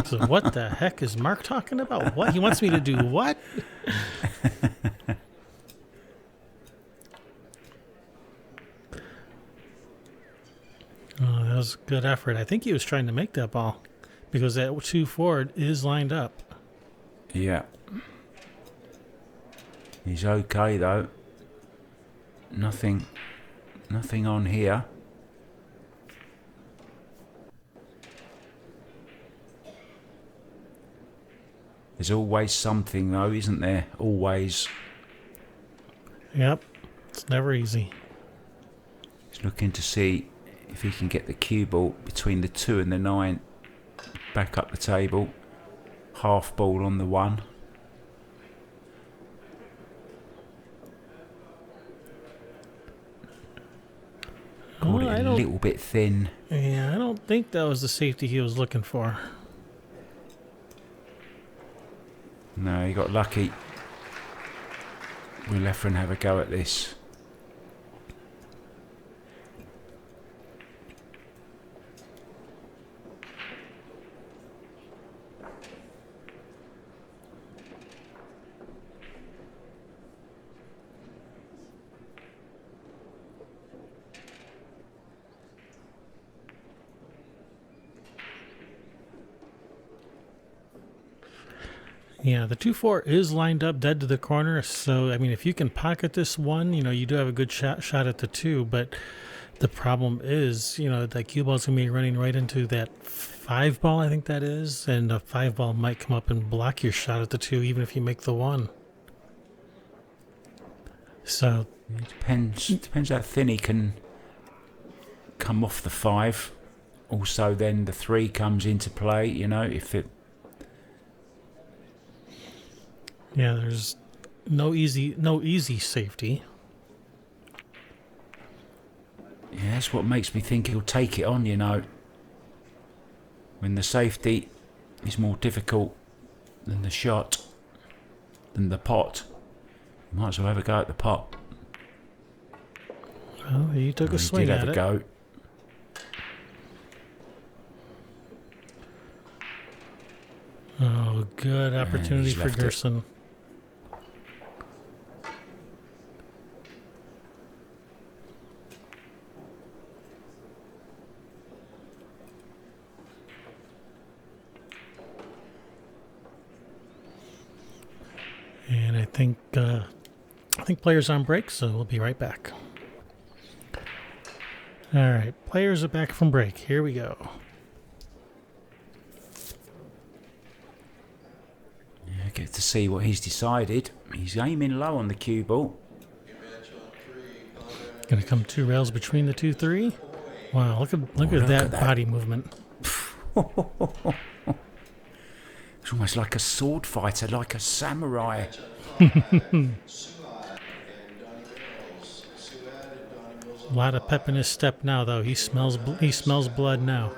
So what the heck is Mark talking about? What? He wants me to do what? Oh, that was a good effort. I think he was trying to make that ball because that 2-4 is lined up. Yeah. He's okay though. Nothing on here. There's always something though, isn't there? Always. Yep. It's never easy. He's looking to see if he can get the cue ball between the 2 and the 9 back up the table. Half ball on the 1. Caught it a little bit thin. Yeah, I don't think that was the safety he was looking for. No, he got lucky. Will Efren have a go at this? Yeah, the 2-4 is lined up dead to the corner. So, I mean, if you can pocket this one, you do have a good shot at the 2. But the problem is, that cue ball's going to be running right into that 5 ball, I think that is. And a 5 ball might come up and block your shot at the 2, even if you make the 1. So, it depends how thin he can come off the 5. Also, then the 3 comes into play, if it... Yeah, there's no easy safety. Yeah, that's what makes me think he'll take it on, when the safety is more difficult than the shot, than the pot. You might as well have a go at the pot. Well, he took a swing at it. He did have a go. Oh, good opportunity for Gerson. And I think players on break, so we'll be right back. All right, players are back from break. Here we go. Yeah, get to see what he's decided. He's aiming low on the cue ball. Going to come 2 rails between the 2-3. Wow, look at that body movement. It's almost like a sword fighter, like a samurai. A lot of pep in his step now, though. He smells blood now.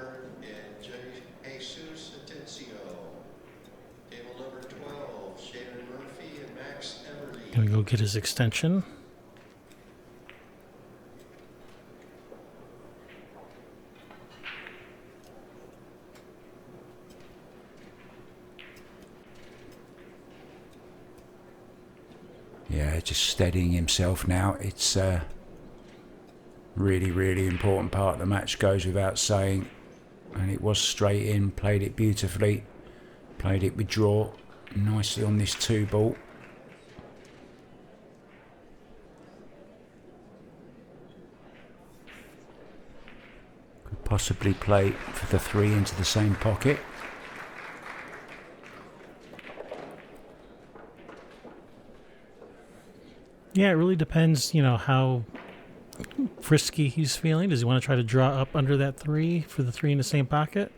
Gonna go get his extension. Yeah, just steadying himself now. It's really, really important part of the match, goes without saying. And it was straight in, played it beautifully, played it with draw nicely on this 2 ball. Could possibly play for the 3 into the same pocket. Yeah, it really depends, how frisky he's feeling. Does he want to try to draw up under that 3 for the 3 in the same pocket?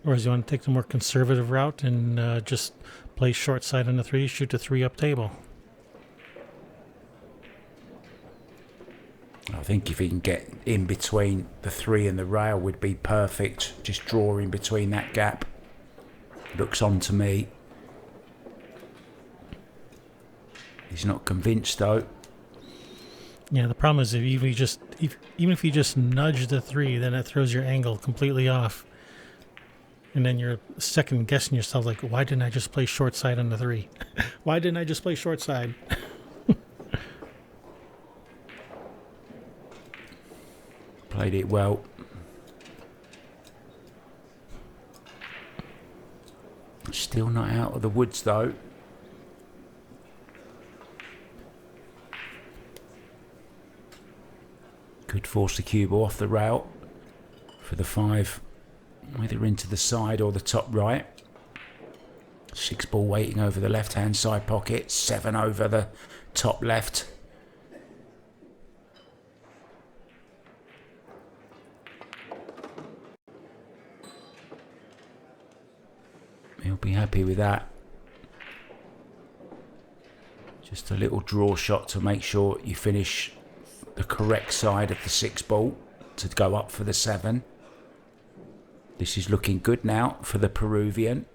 Or does he want to take the more conservative route and just play short side on the 3, shoot the 3 up table? I think if he can get in between the 3 and the rail would be perfect. Just draw in between that gap. Looks on to me. He's not convinced though. Yeah, the problem is even if you just nudge the 3, then it throws your angle completely off. And then you're second guessing yourself, like, why didn't I just play short side on the 3? Why didn't I just play short side? Played it well. Still not out of the woods though. Could force the cue ball off the rail for the 5, either into the side or the top right. 6 ball waiting over the left hand side pocket, 7 over the top left. He'll be happy with that. Just a little draw shot to make sure you finish the correct side of the 6 ball to go up for the 7. This is looking good now for the Peruvian.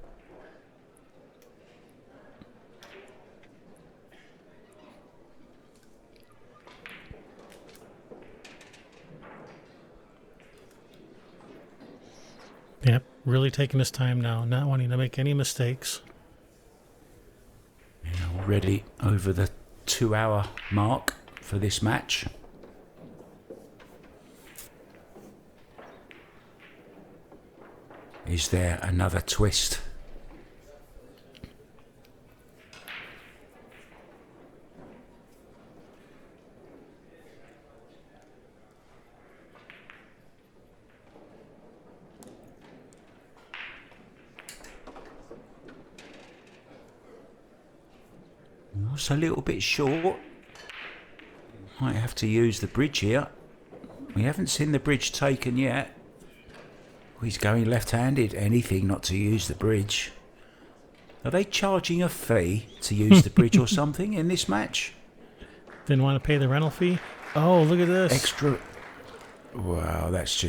Yep, really taking his time now, not wanting to make any mistakes. Already over the 2-hour mark for this match. Is there another twist? It's a little bit short. Might have to use the bridge here. We haven't seen the bridge taken yet. He's going left-handed. Anything not to use the bridge. Are they charging a fee to use the bridge or something in this match? Didn't want to pay the rental fee? Oh, look at this. Extra. Wow, that's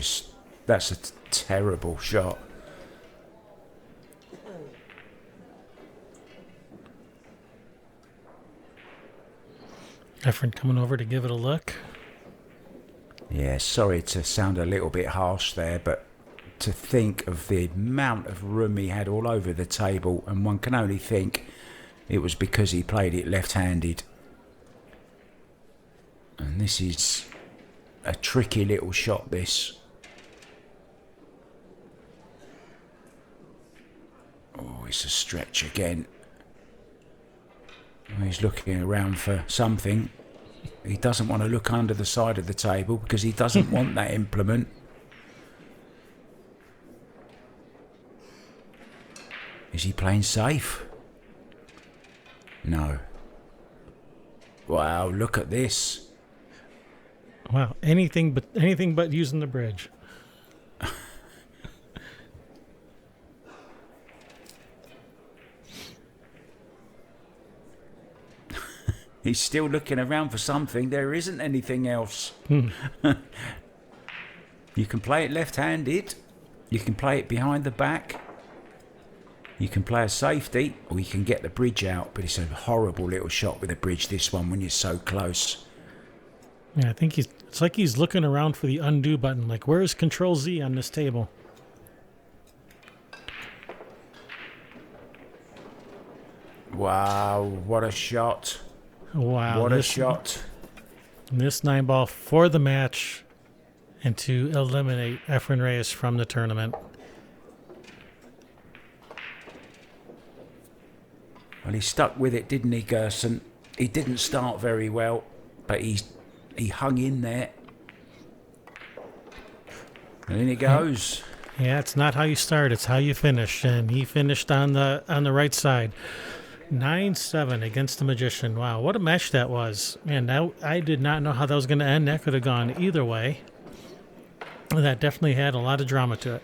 a terrible shot. Efren coming over to give it a look. Yeah, sorry to sound a little bit harsh there, but to think of the amount of room he had all over the table, and one can only think it was because he played it left-handed. And this is a tricky little shot, this. Oh, it's a stretch again. He's looking around for something. He doesn't want to look under the side of the table because he doesn't want that implement. Is he playing safe? No. Wow, look at this. Wow, anything but using the bridge. He's still looking around for something. There isn't anything else. You can play it left-handed. You can play it behind the back. You can play a safety, or you can get the bridge out. But it's a horrible little shot with a bridge, this one, when you're so close. Yeah, I think it's like he's looking around for the undo button. Like, where's Control Z on this table? Wow, what a shot. Wow. What a shot. This 9-ball for the match and to eliminate Efren Reyes from the tournament. Well, he stuck with it, didn't he, Gerson? He didn't start very well, but he hung in there. And in he goes. Yeah, it's not how you start, it's how you finish. And he finished on the right side. 9-7 against the Magician. Wow, what a match that was. Man, I did not know how that was going to end. That could have gone either way. That definitely had a lot of drama to it.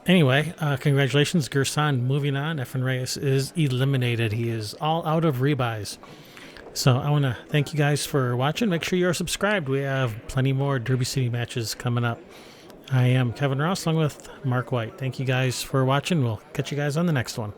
Anyway, congratulations, Gerson. Moving on, Efren Reyes is eliminated. He is all out of rebuys. So I want to thank you guys for watching. Make sure you are subscribed. We have plenty more Derby City matches coming up. I am Kevin Ross along with Mark White. Thank you guys for watching. We'll catch you guys on the next one.